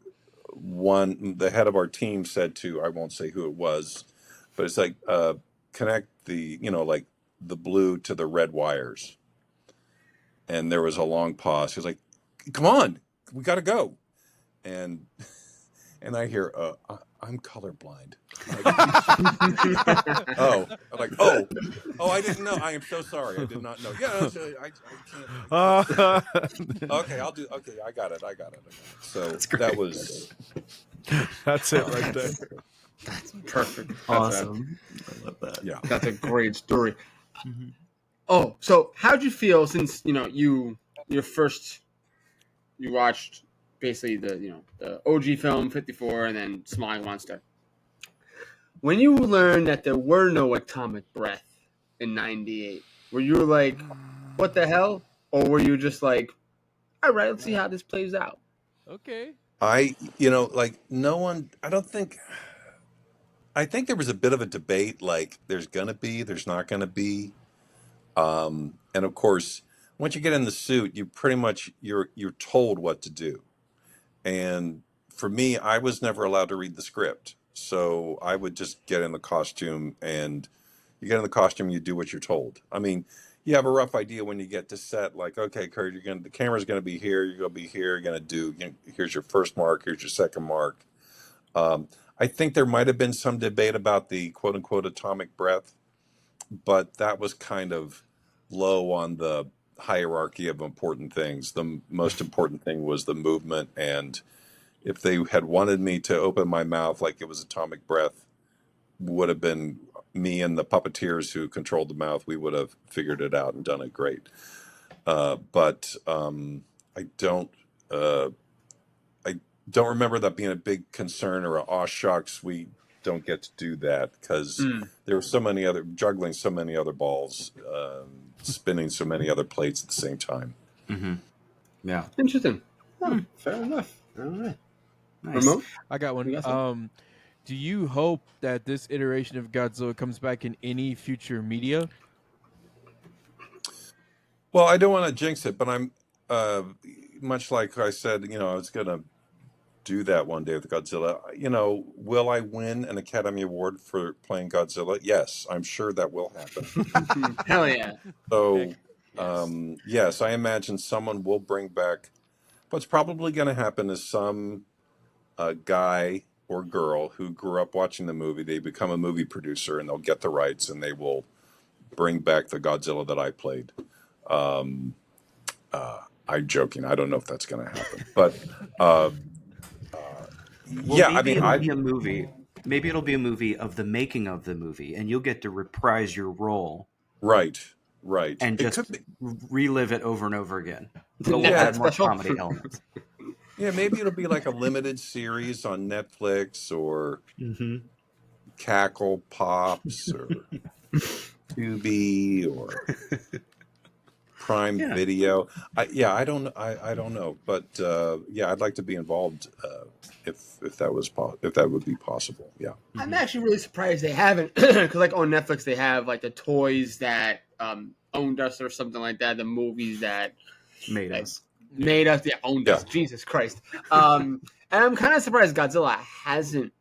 the head of our team said to, I won't say who it was, but it's like connect the like the blue to the red wires, and there was a long pause. He was like, come on, we gotta go. And I hear I'm colorblind. Oh, I'm like, oh, I didn't know. I am so sorry, I did not know. Yeah, I can't. Okay, okay, I got it. So that was That's it right there. That's perfect. Awesome. I love that. yeah. That's a great story. Oh, so how'd you feel since you watched basically the OG film 54 and then Smiling Monster? When you learned that there were no atomic breath in 98, were you like, what the hell? Or were you just like, all right, let's see how this plays out? Okay. Like no one, I think there was a bit of a debate, like there's not gonna be. And of course, once you get in the suit, you pretty much, you're told what to do. And for me, I was never allowed to read the script. So I would just get in the costume, and you get in the costume, you do what you're told. I mean, you have a rough idea when you get to set, like, okay, Kurt, the camera's going to be here, you're going to be here, you're going to here's your first mark, here's your second mark. I think there might have been some debate about the quote unquote atomic breath, but that was kind of low on the hierarchy of important things. The most important thing was the movement, and if they had wanted me to open my mouth like it was atomic breath, would have been me and the puppeteers who controlled the mouth. We would have figured it out and done it great. But I don't. I don't remember that being a big concern or a aw shucks. We don't get to do that because there were so many other juggling, so many other balls, spinning so many other plates at the same time. Mm-hmm. Yeah. Interesting. Oh, fair enough. All right. Nice. Remote? I got You got one. Do you hope that this iteration of Godzilla comes back in any future media? Well, I don't want to jinx it, but I'm much like I said. I was gonna do that one day with Godzilla. Will I win an Academy Award for playing Godzilla? Yes, I'm sure that will happen. Hell yeah. So, Yes. yes, I imagine someone will bring back. What's probably going to happen is some guy or girl who grew up watching the movie, they become a movie producer and they'll get the rights and they will bring back the Godzilla that I played. I'm joking. I don't know if that's going to happen, but Well, yeah, I maybe mean, it'll be a movie. Maybe it'll be a movie of the making of the movie, and you'll get to reprise your role right. and It just could be, relive it over and over again. But we'll Yeah, add more special. comedy elements. yeah, maybe it'll be like a limited series on Netflix or Mm-hmm. Cackle Pops or Tubi or Prime Yeah. Video. I don't know, but yeah, I'd like to be involved if that would be possible. Yeah. I'm actually really surprised they haven't, because like on Netflix they have like the toys that owned us or something like that, the movies that Made us. made us, owned us. Yeah. Jesus Christ. And I'm kind of surprised Godzilla hasn't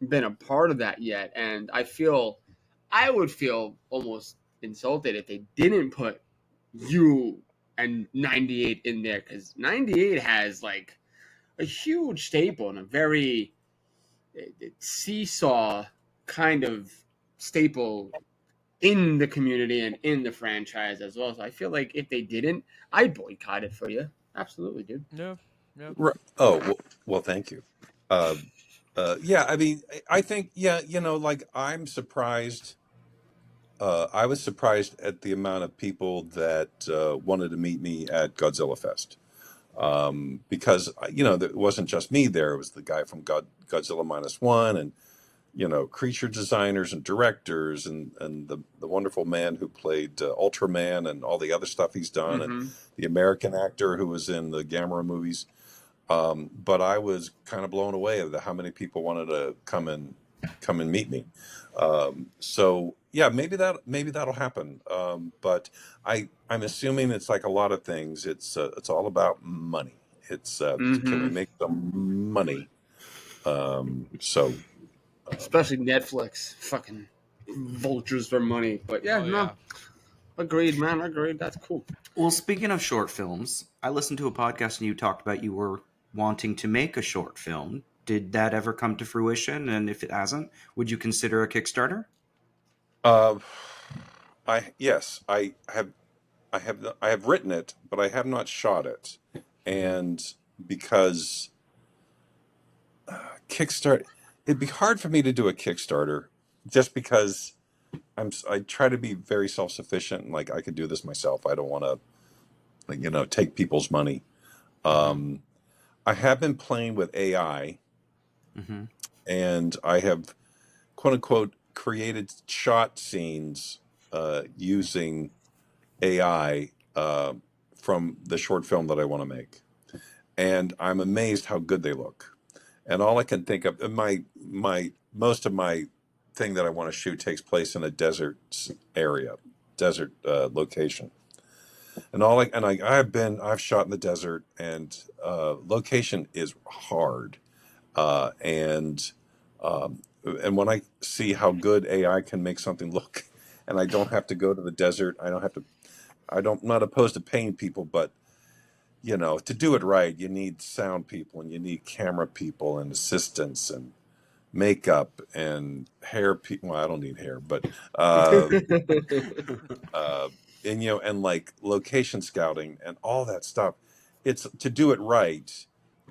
been a part of that yet, and I would feel almost insulted if they didn't put you and 98 in there, because 98 has like a huge staple and a very seesaw kind of staple in the community and in the franchise as well. So I feel like if they didn't, I'd boycott it for you. Absolutely, dude. No. Oh, well, thank you. Uh, yeah, I mean, I think, yeah, like I'm surprised. I was surprised at the amount of people that wanted to meet me at Godzilla Fest. Because, it wasn't just me there. It was the guy from Godzilla Minus One and, creature designers and directors and the wonderful man who played Ultraman and all the other stuff he's done and the American actor who was in the Gamera movies. But I was kind of blown away at how many people wanted to come and meet me. So yeah, maybe that'll happen. But I'm assuming it's like a lot of things. It's all about money. It's can we make some money? So Especially Netflix, fucking vultures for money. But yeah, Oh, no, yeah. agreed, man. Agreed. That's cool. Well, speaking of short films, I listened to a podcast and you talked about you were wanting to make a short film. Did that ever come to fruition? And if it hasn't, would you consider a Kickstarter? uh, I have written it, but I have not shot it, and because Kickstarter, it'd be hard for me to do a Kickstarter, just because I try to be very self sufficient and like I could do this myself. I don't want to take people's money. I have been playing with AI, Mm-hmm. and I have quote unquote created shot scenes using AI from the short film that I want to make, and I'm amazed how good they look. And all I can think of, and my most of my thing that I want to shoot takes place in a desert area, desert location. And I've shot in the desert, and location is hard. And when I see how good AI can make something look, and I don't have to go to the desert, I'm not opposed to paying people, but to do it right, you need sound people and you need camera people and assistants and makeup and hair people. Well, I don't need hair, but uh, and and like location scouting and all that stuff. It's to do it right,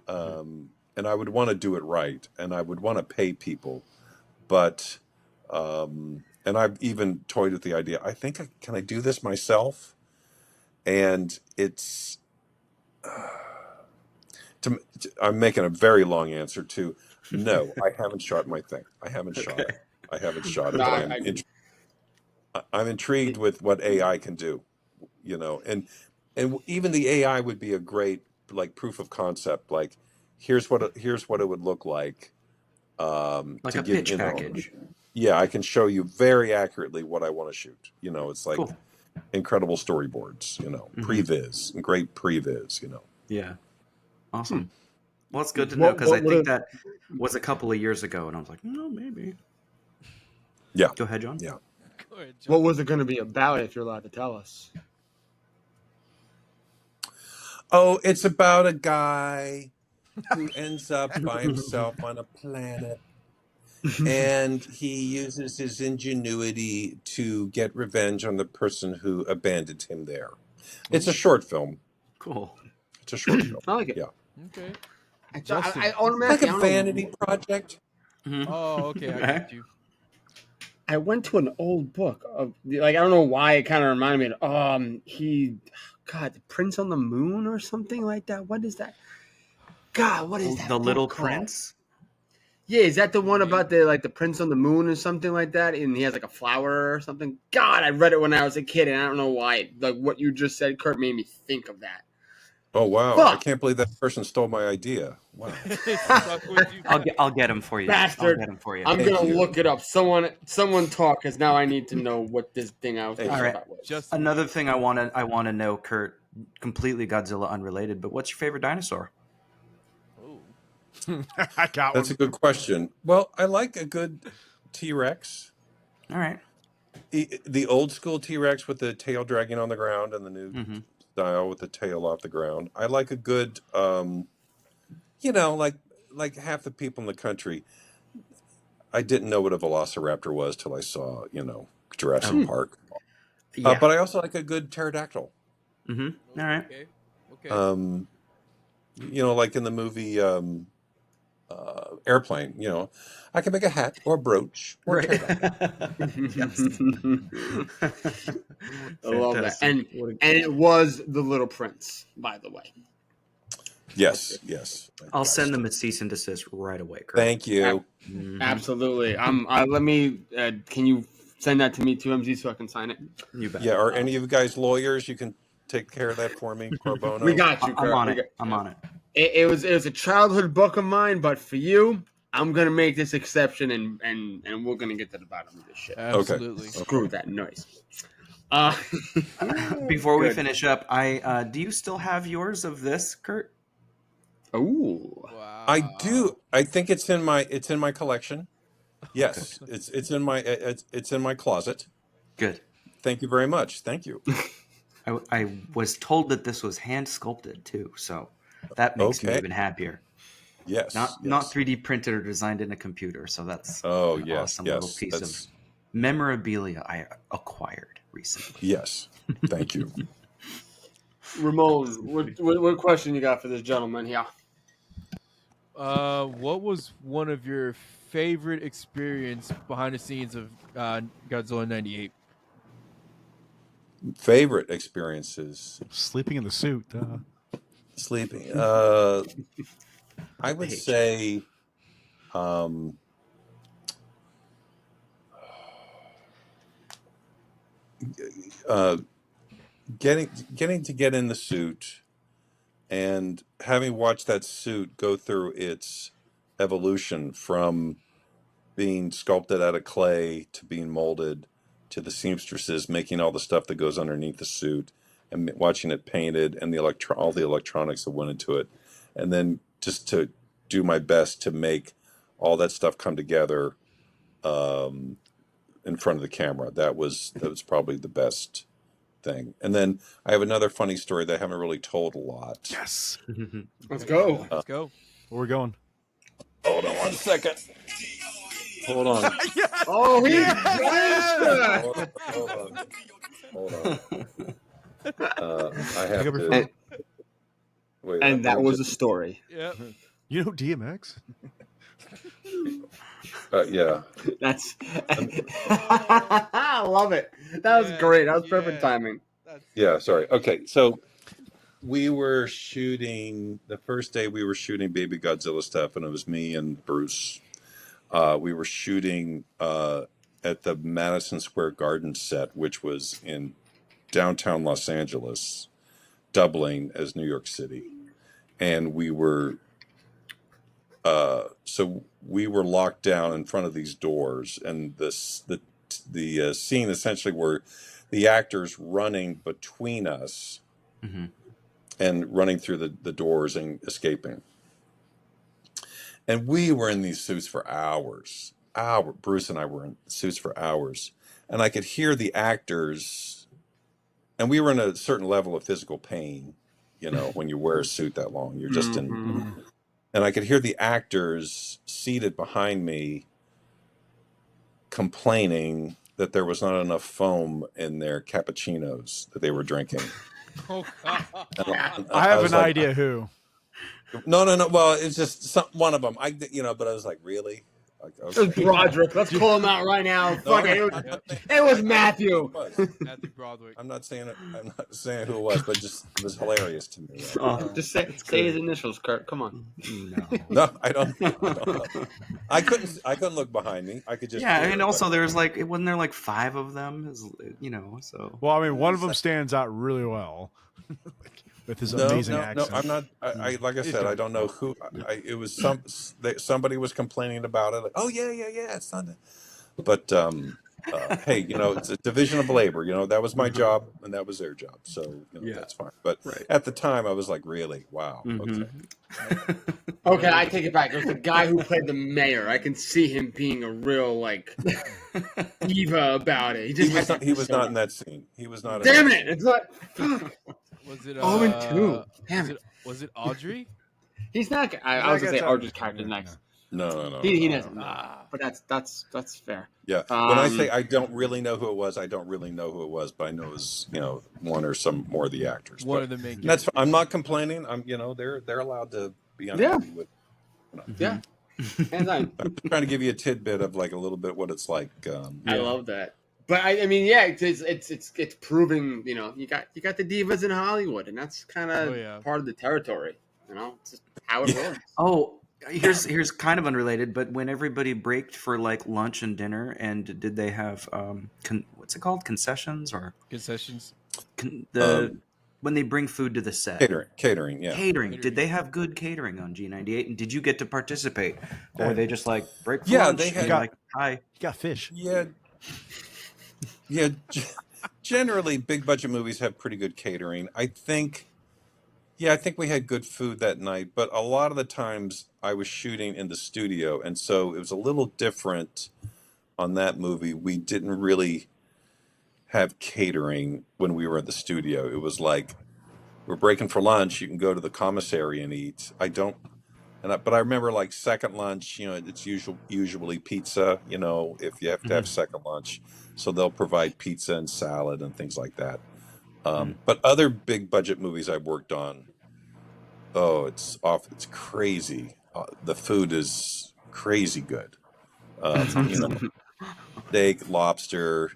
and I would want to do it right, and I would want to pay people, but and I've even toyed with the idea. I think can I do this myself? And it's I'm making a very long answer to no. I haven't shot my thing. I haven't shot it. I haven't shot it, No, but I'm intrigued with what AI can do. And even the AI would be a great like proof of concept. Like here's what it would look like. Like To a give pitch package. Yeah, I can show you very accurately what I want to shoot. It's like Cool. incredible storyboards. Previs, great previs. Yeah. Awesome. Well, it's good to know because I think that was a couple of years ago, and I was like, no, maybe. Yeah. Go ahead, John. Yeah. Go ahead, John. What was it going to be about, if you're allowed to tell us? Oh, it's about a guy who ends up by himself on a planet, and he uses his ingenuity to get revenge on the person who abandoned him there. It's a short film. Cool. It's a short film. I like it. Yeah. Okay. I Justin. Like a vanity project. Oh, okay. I got you. I went to an old book of like I don't know why it kind of reminded me of the Prince on the Moon or something like that. What is that? God, what is that? The book Little called? Prince? Yeah, is that the one about the Prince on the Moon or something like that? And he has like a flower or something. God, I read it when I was a kid, and I don't know why. Like what you just said, Kurt, made me think of that. Oh wow! Fuck. I can't believe that person stole my idea. Wow. Stuck with you. I'll get him for you. Bastard. I'll get him for you. I'm Thank gonna you. look it up. Someone talk, because now I need to know what this thing I was Thank thinking you. about was. Just Another thing I want to know, Kurt, completely Godzilla unrelated, but what's your favorite dinosaur? I got That's a one. good question. Well, I like a good T-Rex. All right. The old school T-Rex with the tail dragging on the ground, and the new style with the tail off the ground. I like a good, like half the people in the country. I didn't know what a velociraptor was till I saw, Jurassic Park. Yeah. But I also like a good pterodactyl. All right. Okay. Like in the movie Airplane. I can make a hat or a brooch or a pterodactyl. I love that. Fantastic. And it was The Little Prince, by the way. Yes. I'll send them a cease and desist right away, Kurt. Thank you. Absolutely. Let me. Can you send that to me too, MZ, so I can sign it? You bet. Yeah. Are any of you guys lawyers? You can take care of that for me, pro bono. We got you, Kurt. I'm on it. I'm on it. It was a childhood book of mine, but for you, I'm gonna make this exception, and we're gonna get to the bottom of this shit. Absolutely. Screw that noise. Before we Good. finish up, do you still have yours of this, Kurt? Ooh. Wow. I do. I think it's in my collection. Yes, it's in my closet. Good. Thank you very much. Thank you. I was told that this was hand sculpted too, so that makes me Okay. even happier. Yes. Not yes. 3D printed or designed in a computer, so that's Oh an yes. awesome yes. little piece That's- of memorabilia I acquired recently. Yes. Thank you. Ramon, what question you got for this gentleman here? What was one of your favorite experience behind the scenes of Godzilla '98? Favorite experiences. Sleeping in the suit. Sleeping. I would say getting to get in the suit and having watched that suit go through its evolution from being sculpted out of clay to being molded to the seamstresses making all the stuff that goes underneath the suit and watching it painted and all the electronics that went into it, and then just to do my best to make all that stuff come together in front of the camera. That was probably the best thing. And then I have another funny story that I haven't really told a lot. Yes. Let's go. Let's go. Where we're going? Hold on 1 second. Hold on. Oh, he Hold on. Hold on. I have Pick up your to phone. wait. And let that me was just- a story. Yep. You know DMX? yeah. That's. I love it. That was Yes, great. That was perfect yes. timing. That's Yeah. Sorry. Okay. So we were shooting the first day. We were shooting Baby Godzilla stuff, and it was me and Bruce. We were shooting at the Madison Square Garden set, which was in downtown Los Angeles, doubling as New York City, and we were so we were locked down in front of these doors, and the scene essentially were the actors running between us Mhm. and running through the doors and escaping. And we were in these suits for hours. Bruce and I were in suits for hours, and I could hear the actors, and we were in a certain level of physical pain. You know, when you wear a suit that long, you're just in. Mhm. And I could hear the actors seated behind me complaining that there was not enough foam in their cappuccinos that they were drinking. oh god. And I have was an like, idea who. no. Well, it's just one of them. But I was like, really? Like, It was okay. Broderick. Let's call him out right now. No, Fuck it. I'm It not saying- it was I don't know Matthew. who it was. Matthew Broderick. I'm not saying it. I'm not saying who it was, but just it was hilarious to me. Oh, just say his initials, Kurt. Come on. No. No, I don't know. I couldn't look behind me. I could just Yeah, hear, and but- also there's like, wasn't there like 5 of them? So. Well, I mean, one of them stands out really well with his amazing accent. No, I'm not. I like I said, I don't know who. It was somebody was complaining about it. Like, oh yeah, it's not. But hey, it's a division of labor. That was my job and that was their job, so Yeah. that's fine. But Right. at the time, I was like, really, wow, okay. Okay, I take it back. It was the guy who played the mayor. I can see him being a real diva about it. He was not in that scene. He was not. Damn in that it! It's like fuck. Was it 0-2. Damn it. Was it Audrey? He's not. I was gonna say Archer's character next. No. He doesn't know. But that's fair. Yeah. When I say I don't really know who it was, I don't really know who it was, but I know it was one or some more of the actors. One But of the main that's. I'm not complaining. I'm they're allowed to be unhappy with. Yeah. Hands on. I'm trying to give you a tidbit of like a little bit what it's like. I love that. But I mean, yeah, it's proving. You got the divas in Hollywood, and that's kind of part of the territory. It's just how it works. Oh, here's kind of unrelated, but when everybody braked for like lunch and dinner, and did they have what's it called, concessions or concessions? When they bring food to the set, catering, yeah. Catering. Did they have good catering on G98? And did you get to participate, or were they just like break for Yeah, lunch? they had- and you're like, hi. You got fish. Yeah. Generally, big budget movies have pretty good catering. I think we had good food that night, but a lot of the times I was shooting in the studio, and so it was a little different on that movie. We didn't really have catering when we were in the studio. It was like, we're breaking for lunch, you can go to the commissary and eat. But I remember like second lunch, it's usually pizza, if you have to have second lunch. So they'll provide pizza and salad and things like that. But other big budget movies I've worked on, it's crazy. The food is crazy good. Steak, lobster,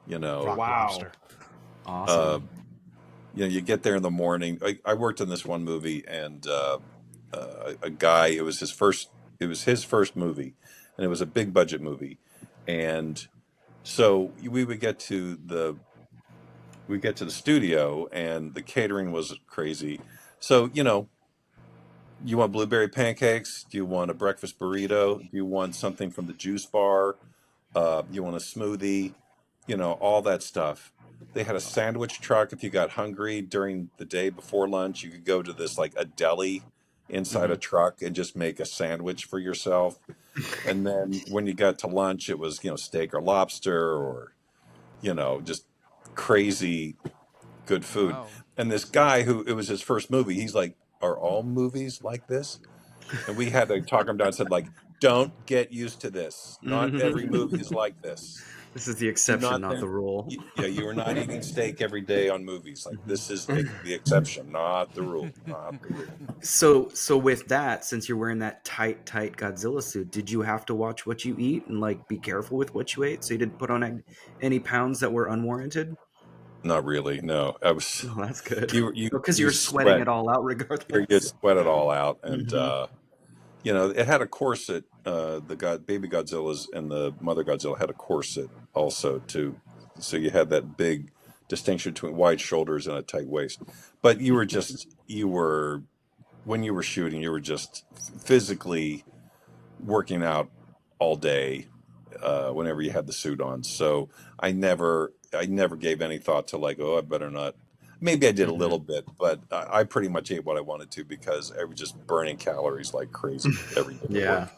Rock Wow. lobster. Awesome. you get there in the morning. I worked in this one movie, and a guy. It was his first movie, and it was a big budget movie, and so we would get to the studio, and the catering was crazy. So you want blueberry pancakes? Do you want a breakfast burrito? Do you want something from the juice bar? You want a smoothie? All that stuff. They had a sandwich truck. If you got hungry during the day before lunch, you could go to this like a deli inside a truck and just make a sandwich for yourself. And then when you got to lunch, it was steak or lobster or just crazy good food. Wow. And this guy it was his first movie, he's like, are all movies like this? And we had to talk him down and said, like, don't get used to this. Not every movie is like this. This is the Do exception, not think, the rule. yeah, you are not eating steak every day on movies. Like this is the exception, not the rule. Not the rule. So with that, since you're wearing that tight Godzilla suit, did you have to watch what you eat and like be careful with what you ate so you didn't put on any pounds that were unwarranted? Not really. No, I was. Oh, that's good. You Because you you're sweating sweat. it all out You regardless. sweat it all out, and Mhm. you know it had a corset. Baby Godzilla's and the Mother Godzilla had a corset also too, so you had that big distinction between wide shoulders and a tight waist. But you were when you were shooting, you were just physically working out all day whenever you had the suit on. So I never gave any thought to like, oh, I better not. Maybe I did a little bit, but I pretty much ate what I wanted to because I was just burning calories like crazy every day at Yeah, work.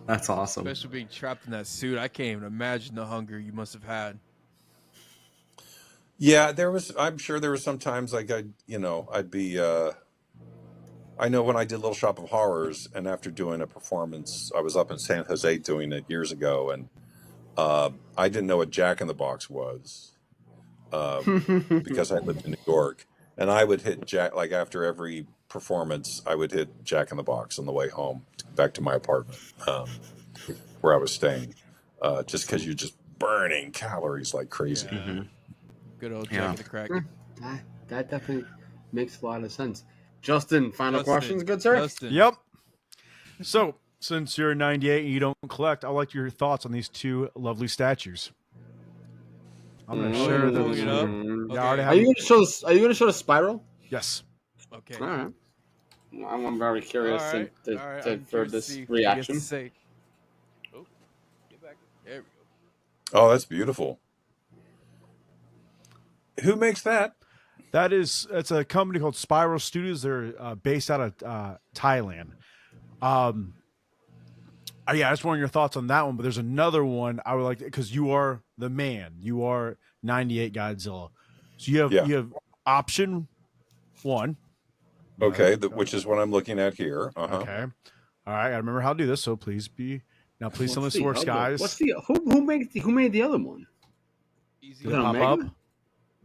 that's awesome. Especially being trapped in that suit. I can't even imagine the hunger you must have had. Yeah, there was. I'm sure there was some times like I'd be. I know when I did Little Shop of Horrors, and after doing a performance, I was up in San Jose doing it years ago, and I didn't know what Jack in the Box was because I lived in New York, and I would hit Jack like after every performance, I would hit Jack in the Box on the way home back to my apartment where I was staying, just because you're just burning calories like crazy. Yeah. Mhm. Good old Yeah. Jack of the Crack. That definitely makes a lot of sense. Justin, final Justin, questions, good sir? Justin. Yep. So, since you're 98 and you don't collect, I'd like your thoughts on these two lovely statues. I'm going to share them. Pulling it up? Yeah, I already Okay. have Are you gonna show the spiral? Yes. Okay. All right. I'm very curious All right. to, All right. to, I'm for curious to this see what he has reaction. to say. Oh, get back. There we go. Oh, that's beautiful. Who makes that? It's a company called Spiral Studios. They're based out of Thailand. Yeah, I just want your thoughts on that one. But there's another one I would like because you are the man. You are 98 Godzilla. So you have option one. Okay, which is what I'm looking at here. Okay. All right. I remember how to do this. So please tell me this works, guys. Who made the other one? Easy. Did Is it it pop Omega? up?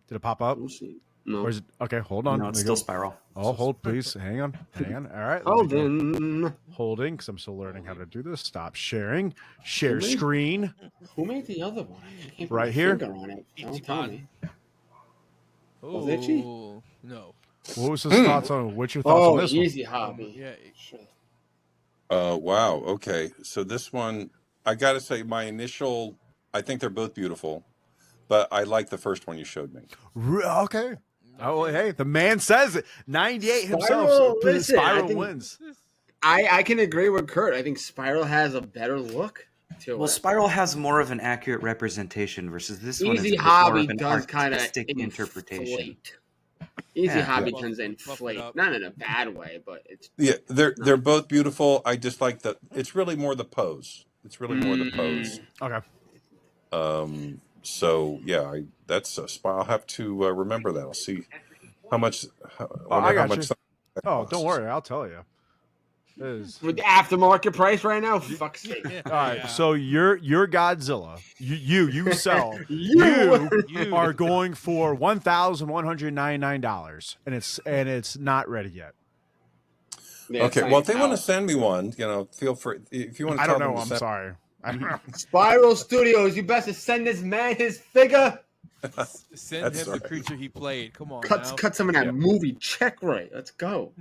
Did it pop up? We'll see. No. Or is it okay? Hold on. No, Let it's me still go. spiral. Oh, hold, please. Hang on. All right. Hold in. Holding, because I'm still learning how to do this. Stop sharing. Share Really? screen. Who made the other one? I can't put Right my here? finger on it. Don't tell me. Was it itchy? Oh, no. What was his thoughts on? What's your thoughts on this easy hobby. Yeah. Shit. Wow. Okay. So this one, I got to say, I think they're both beautiful, but I like the first one you showed me. one? Okay. Oh, well, hey, the man says it. 98 himself. Spiral, listen, I Spiral think- wins. I can agree with Kurt. I think Spiral has a better look to Well, it. spiral has more of an accurate representation versus this one is a Easy bit more Hobby of an does kind of artistic interpretation. Easy Yeah. Hobby Yeah. tends to Buff it inflate, up. not in a bad way, but it's Yeah, they're both beautiful. I just like it's really more the pose. It's really more the pose. Okay. So yeah, that's a spot. I'll have to remember that. I'll see how much. I Wonder how got you. much. That Oh, costs. don't worry. I'll tell you. It is. with the aftermarket price right now. Fuck's sake. All right, Yeah. so you're Godzilla. You sell. You. you are going for $1,199, and it's not ready yet. Yeah, Okay, it's well, if they not want to out. send me one, feel free. If you want to I tell don't them know. to I'm send, sorry. Spiral Studios, you best to send this man his figure. Send That's him the right. creature he played. Come on Cut now. some of that Yeah. movie check right. Let's go.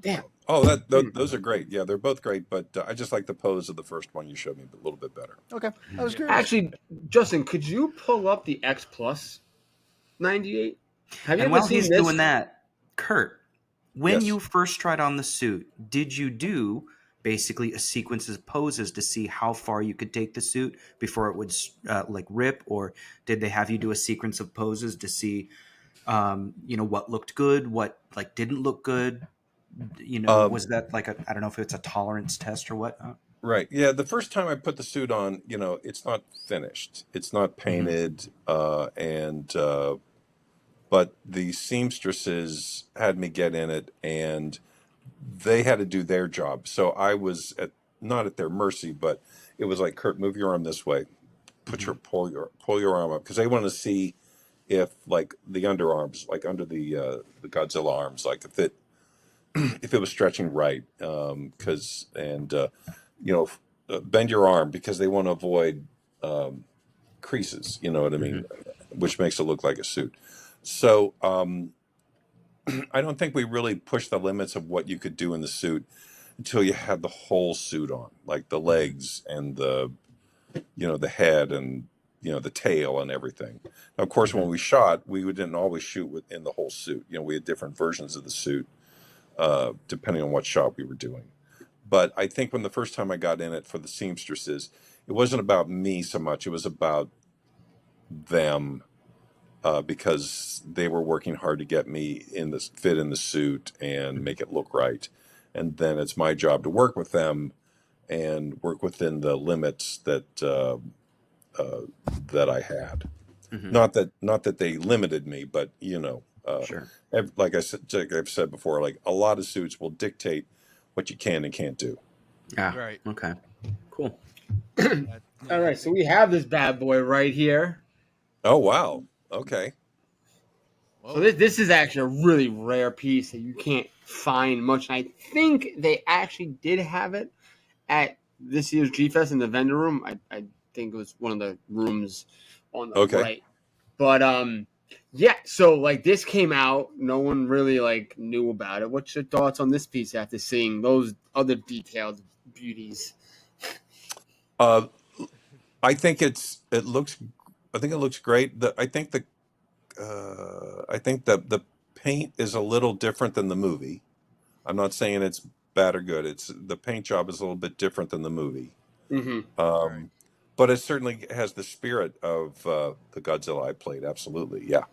Damn. Oh, those are great. Yeah, they're both great, but I just like the pose of the first one you showed me a little bit better. Okay, I was curious. Actually, Justin, could you pull up the X Plus 98? Have you And ever while seen he's this? doing that, Kurt, when Yes. you first tried on the suit, did you do basically a sequence of poses to see how far you could take the suit before it would like rip, or did they have you do a sequence of poses to see, what looked good, what like didn't look good? Was that like I don't know if it's a tolerance test or what? Right. Yeah. The first time I put the suit on, it's not finished. It's not painted, but the seamstresses had me get in it, and they had to do their job. So I was not at their mercy, but it was like, Kurt, move your arm this way, pull your arm up because they want to see if like the underarms, like under the Godzilla arms, like if it was stretching right, because you know, bend your arm because they want to avoid creases. You know what I mean? Which makes it look like a suit. So I don't think we really pushed the limits of what you could do in the suit until you had the whole suit on, like the legs and the the head and the tail and everything. Now, of course, when we shot, we didn't always shoot within the whole suit. We had different versions of the suit depending on what shot we were doing. But I think when the first time I got in it for the seamstresses, it wasn't about me so much. It was about them because they were working hard to get me fit in the suit and make it look right. And then it's my job to work with them and work within the limits that that I had. Not that they limited me, but Sure. like I've said before, like a lot of suits will dictate what you can and can't do. Yeah. Right. Okay. Cool. All right, so we have this bad boy right here. Oh wow. Okay. So this is actually a really rare piece that you can't find much. And I think they actually did have it at this year's GFest in the vendor room. I think it was one of the rooms on the right. But yeah, so like this came out, no one really like knew about it. What's your thoughts on this piece after seeing those other detailed beauties? I think it looks great. I think that the paint is a little different than the movie. I'm not saying it's bad or good. It's the paint job is a little bit different than the movie. Right. But it certainly has the spirit of the Godzilla I played. Absolutely, yeah.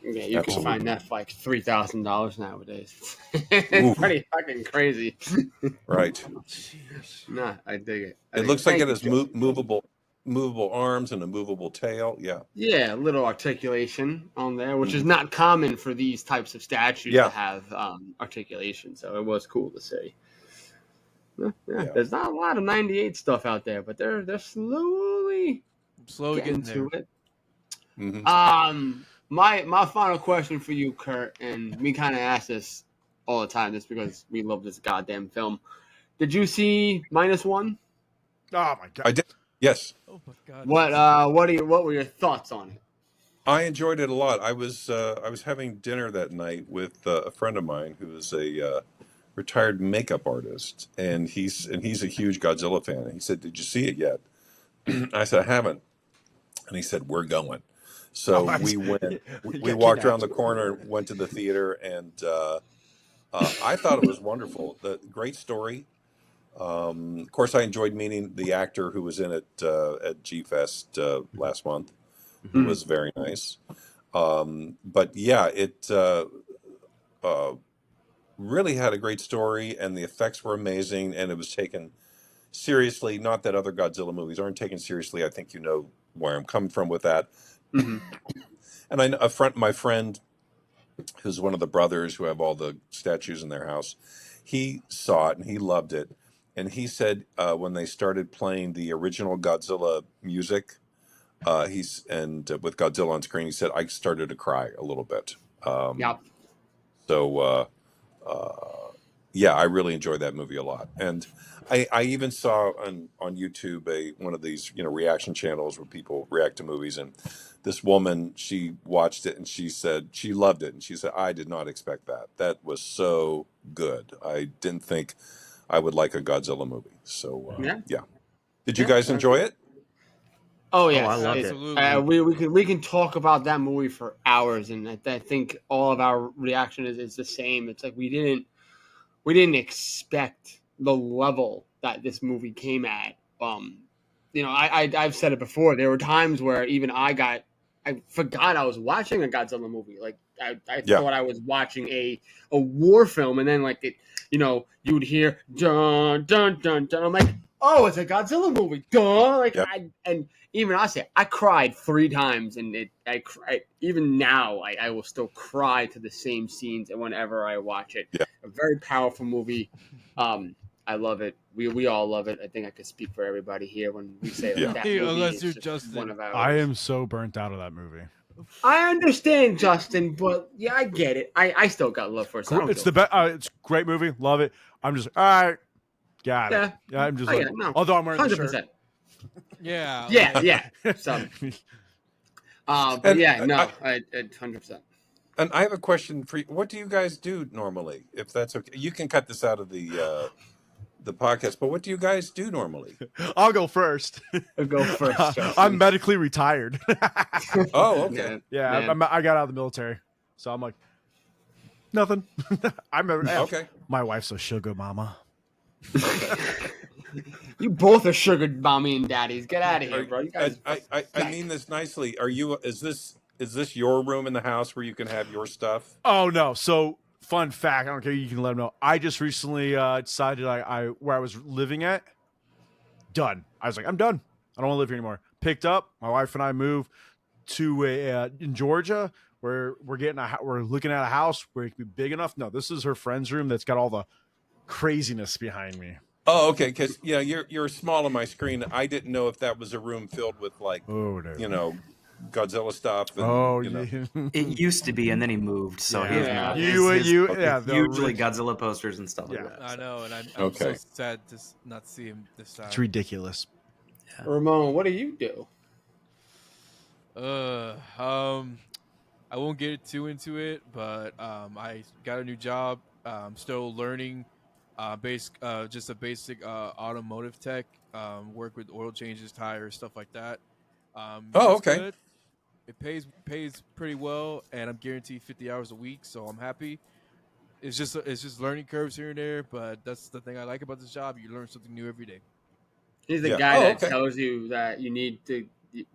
Yeah, you can Absolutely. find that for like $3,000 nowadays. It's pretty fucking crazy. Right. Nah, I dig it. It looks like it has movable arms and a movable tail. Yeah. Yeah, a little articulation on there, which is not common for these types of statues Yeah. to have articulation. So it was cool to see. Yeah, Yeah. there's not a lot of '98 stuff out there, but they're slowly getting to there. it. Mhm. My final question for you, Kurt, and we kind of ask this all the time, just because we love this goddamn film. Did you see -1? Oh my god! I did. Yes. Oh my god. What were your thoughts on it? I enjoyed it a lot. I was having dinner that night with a friend of mine who is a retired makeup artist, and he's a huge Godzilla fan. And he said, "Did you see it yet?" I said, "I haven't." And he said, "We're going." So we went. We walked around the corner, went to the theater, and I thought it was wonderful. The great story. Of course, I enjoyed meeting the actor who was in it at GFest last month. It was very nice. But yeah, it really had a great story, and the effects were amazing, and it was taken seriously. Not that other Godzilla movies aren't taken seriously. I think you know where I'm coming from with that. And I know my friend, who's one of the brothers who have all the statues in their house, he saw it and he loved it. And he said when they started playing the original Godzilla music, with Godzilla on screen, he said I started to cry a little bit. Yep. So yeah, I really enjoyed that movie a lot. And I even saw on YouTube one of these reaction channels where people react to movies, and this woman, she watched it and she said she loved it, and she said I did not expect that. That was so good. I didn't think I would like a Godzilla movie. So yeah. Did you guys enjoy it? Oh yeah, I loved it. Absolutely. We can talk about that movie for hours, and I think all of our reaction is the same. It's like we didn't expect the level that this movie came at. I've said it before. There were times where even I forgot I was watching a Godzilla movie. Like I Yeah. thought I was watching a war film, and then like you would hear dun dun dun dun. I'm like, oh, it's a Godzilla movie. Duh. Like Yep. and even I cried 3 times, and I cried. Even now, I will still cry to the same scenes whenever I watch it. Yeah. A very powerful movie. I love it. We all love it. I think I could speak for everybody here when we say Yeah. that movie Unless is you're just Justin. one of ours. I am so burnt out of that movie. I understand, Justin, but yeah, I get it. I still got love for it. So I don't It's give the a best. It's a great movie. Love it. I'm just all right. Got it. Yeah. Yeah, I'm just I like, get it. No, although I'm wearing the shirt. 100%. Yeah. Yeah, like- yeah. So, but And yeah, no, I 100%. And I have a question for you. What do you guys do normally? If that's okay, you can cut this out of the podcast. But what do you guys do normally? I'll go first. I'll go first, Justin. I'm medically retired. Oh, okay. Yeah, man. I got out of the military, so I'm like nothing. Okay. My wife's a sugar mama. You both are sugar mommy and daddies. Get out of here, Are- bro. You guys. I mean this nicely. Are you? Is this your room in the house where you can have your stuff? Oh no! So fun fact, I don't care. You can let them know. I just recently decided I where I was living at. Done. I was like, I'm done. I don't want to live here anymore. Picked up. My wife and I moved to in Georgia where we're looking at a house where it can be big enough. No, this is her friend's room that's got all the craziness behind me. Oh, okay. Because you're small on my screen. I didn't know if that was a room filled with like Oh no. Godzilla stuff. And, Oh you know. yeah. It used to be, and then he moved, so Yeah. he's Yeah. not. The usually orig- Godzilla posters and stuff Yeah. like that. I so. know, and I'm Okay. so sad to not see him this time. It's ridiculous. Ramon, what do you do? I won't get too into it, but I got a new job. I'm still learning, just a basic automotive tech. Work with oil changes, tires, stuff like that. Oh, it's okay. good. It pays pretty well, and I'm guaranteed 50 hours a week, so I'm happy. It's just learning curves here and there, but that's the thing I like about this job. You learn something new every day. He's the Yeah. guy Oh, that okay. tells you that you need to.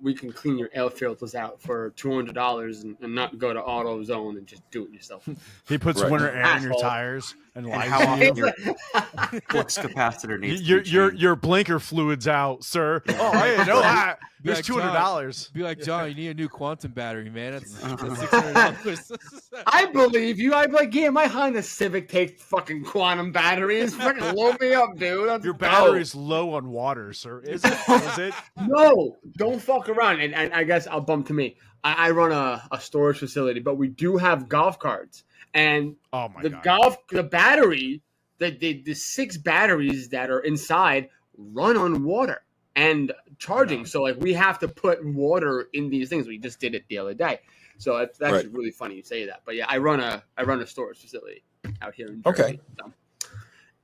We can clean your air filters out for $200 and not go to AutoZone and just do it yourself. He puts Right. winter air in your Asshole. tires and And lies how to often you. your flux capacitor needs Your to be changed. your blinker fluid's out, sir. Oh, I didn't know that. Be There's like, $200. Be like, John, you need a new quantum battery, man. That's $600. I believe you. I'm like, yeah, my Honda Civic takes fucking quantum batteries. Fucking load me up, dude. Let's Your go. battery's low on water, sir. Is it? Is it? No, don't fuck around. And I guess I'll bump to me. I run a storage facility, but we do have golf carts. And Oh my god. the battery, the 6 batteries that are inside run on water and charging. So like we have to put water in these things. We just did it the other day. So it's actually Right. really funny you say that. But yeah, I run a storage facility out here in Jersey. Okay. So.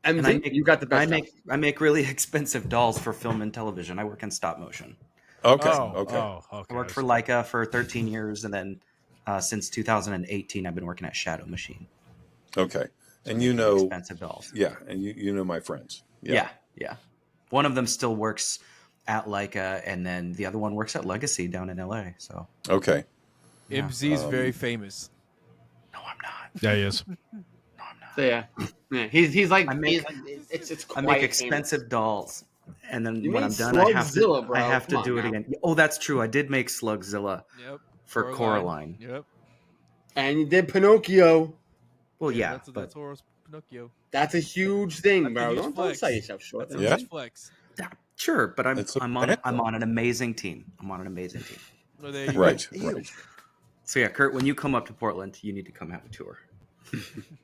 And MZ, you got the best. I make really expensive dolls for film and television. I work in stop motion. Okay. Oh, Okay. Oh, okay. I worked for Leica for 13 years, and then since 2018, I've been working at Shadow Machine. Okay. And you know, Expensive dolls. yeah, and you know my friends. Yeah, yeah. One of them still works at Leica, and then the other one works at Legacy down in LA. So Okay. MZ is very famous. no, I'm not. Yeah, he is. So yeah, he's like I make- it's I quite make famous. expensive dolls, and then You when made I'm done, I have Slugzilla, to bro. I have to Come do on it now. again. Oh, that's true. I did make Slugzilla Yep. for Coraline. Yep. And you did Pinocchio. Well, yeah, That's but Toro's Pinocchio. That's a huge thing, That's a bro. huge Don't flex. sell yourself short. That's a Yeah. huge flex. yeah, sure. But I'm It's a I'm on bad I'm one. on an amazing team. I'm on an amazing team. Well, there you Right. go. Right. So yeah, Kurt, when you come up to Portland, you need to come have a tour.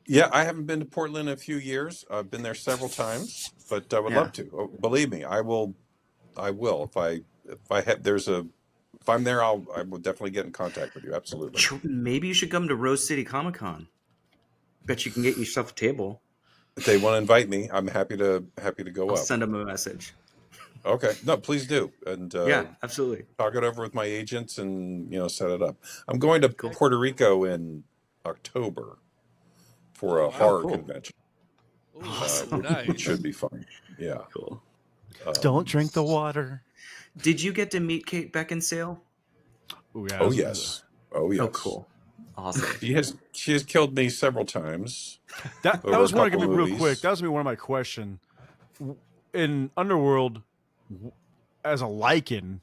Yeah, I haven't been to Portland in a few years. I've been there several times, but I would Yeah. love to. Oh, believe me, I will. I will if I'm there. I will definitely get in contact with you. Absolutely. Maybe you should come to Rose City Comic Con. Bet you can get yourself a table. If they want to invite me, I'm happy to go I'll up. send them a message. Okay, no, please do, and Yeah, absolutely. talk it over with my agents and set it up. I'm going to Puerto Rico in October for a horror cool. convention. Ooh, It nice. should be fun. Yeah. Cool. Don't drink the water. Did you get to meet Kate Beckinsale? Ooh, yeah, Oh that's- yes. Oh yes. Oh, cool. Awesome. She has killed me several times. That Over was a one of couple real movies. quick. That was gonna be one of my question. In Underworld, as a Lycan,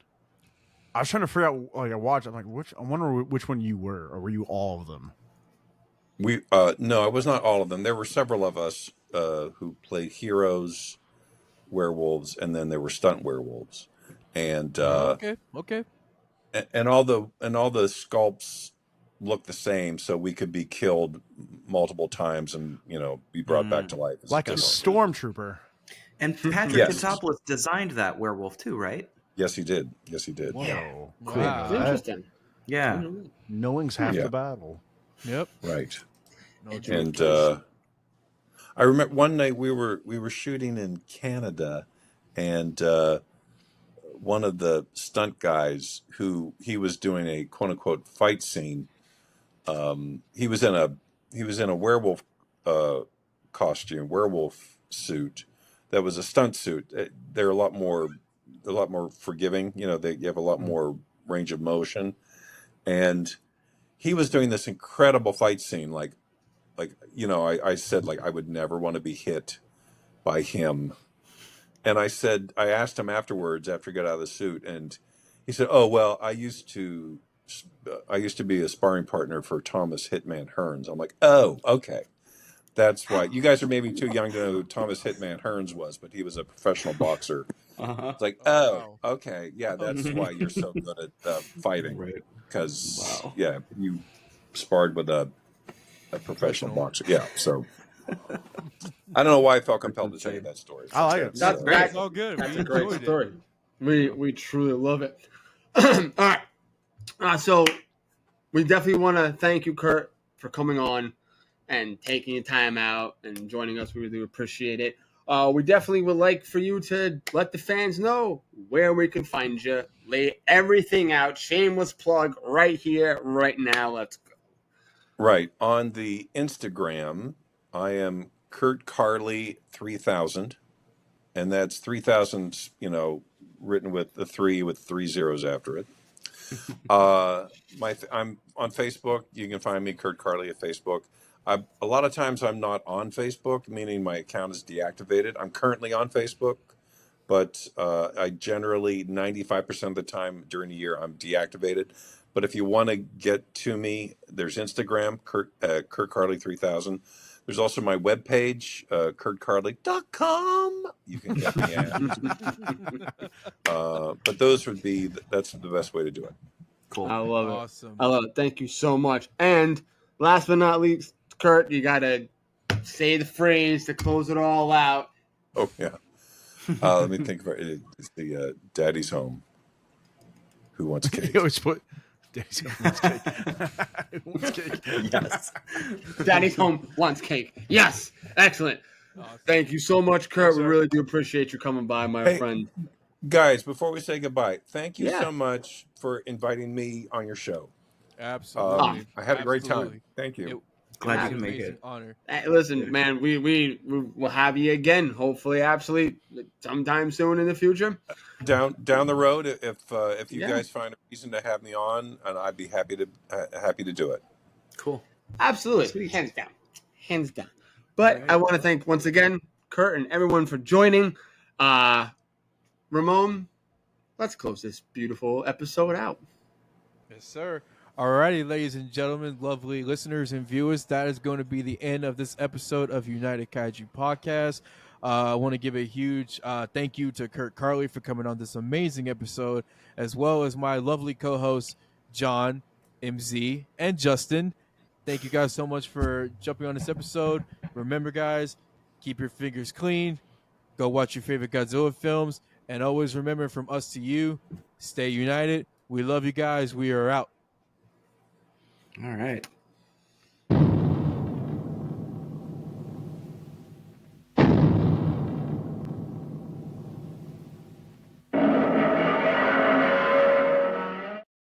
I was trying to figure out. Like I watched, I'm like, I wonder which one you were, or were you all of them? We no, it was not all of them. There were several of us. who played heroes, werewolves, and then there were stunt werewolves, and Okay. all the sculpts look the same, so we could be killed multiple times and be brought back to life as Like a stormtrooper. And Patrick Yes. Katopoulos designed that werewolf too, right? Yes, he did. Whoa, Yeah. cool. Wow. Interesting. Yeah. Knowing's half Yeah. the battle. Yep. Right. No Interesting. joke. And I remember one night we were shooting in Canada, and one of the stunt guys he was doing a quote unquote fight scene. He was in a werewolf costume, werewolf suit. That was a stunt suit. They're a lot more forgiving. You have a lot more range of motion, and he was doing this incredible fight scene. I said, like, I would never want to be hit by him. And I asked him afterwards, after he got out of the suit, and he said, "Oh, well, I used to be a sparring partner for Thomas Hitman Hearns." I'm like, "Oh, okay. That's why you guys are maybe too young to know who Thomas Hitman Hearns was, but he was a professional boxer." Uh-huh. It's like, Oh, "Oh, okay. Yeah, that's why you're so good at fighting. Right. Because, Wow. yeah, you sparred with a professional boxer." Yeah, so I don't know why I felt compelled to tell you that story. I like it. That's That's great. all good. That's We a great enjoyed it. story. We truly love it. All right. So we definitely want to thank you, Kurt, for coming on and taking your time out and joining us. We really appreciate it. We definitely would like for you to let the fans know where we can find you. Lay everything out. Shameless plug right here, right now. Let's go. Right. On the Instagram, I am Kurt Carley 3000, and that's 3000, written with the 3 with 3 zeros after it. I'm on Facebook. You can find me, Kurt Carley, at Facebook. A lot of times I'm not on Facebook, meaning my account is deactivated. I'm currently on Facebook, but I generally 95% of the time during the year I'm deactivated. But if you want to get to me, there's Instagram, Kurt Carley 3000. There's also my webpage, kurtcarley.com. You can get me at. But that's the best way to do it. Cool. I love it. Awesome. I love it. Thank you so much. And last but not least, Kurt, you got to say the phrase to close it all out. Oh, yeah. Let me think about it. It's the Daddy's Home. Who wants cake? You always put Daddy's Home wants cake. Who wants cake? Yes. Daddy's home wants cake. Yes. Excellent. Awesome. Thank you so much, Kurt. Yes, we sir. really do appreciate you coming by, my Hey, friend. Guys, before we say goodbye, thank you Yeah. so much for inviting me on your show. Absolutely. I had a great Absolutely. time. Thank you. Glad was you an can make amazing it. honor. Hey, listen, man, we will have you again. Hopefully, absolutely, sometime soon in the future. Down the road, if you Yeah. guys find a reason to have me on, and I'd be happy to do it. Cool. Absolutely. Sweet. Hands down. But All right. I want to thank once again Kurt and everyone for joining. Ramon, let's close this beautiful episode out. Yes, sir. Alrighty, ladies and gentlemen, lovely listeners and viewers, that is going to be the end of this episode of United Kaiju Podcast. I want to give a huge thank you to Kurt Carley for coming on this amazing episode, as well as my lovely co-hosts, John, MZ, and Justin. Thank you guys so much for jumping on this episode. Remember, guys, keep your fingers clean. Go watch your favorite Godzilla films. And always remember, from us to you, stay united. We love you guys. We are out. All right.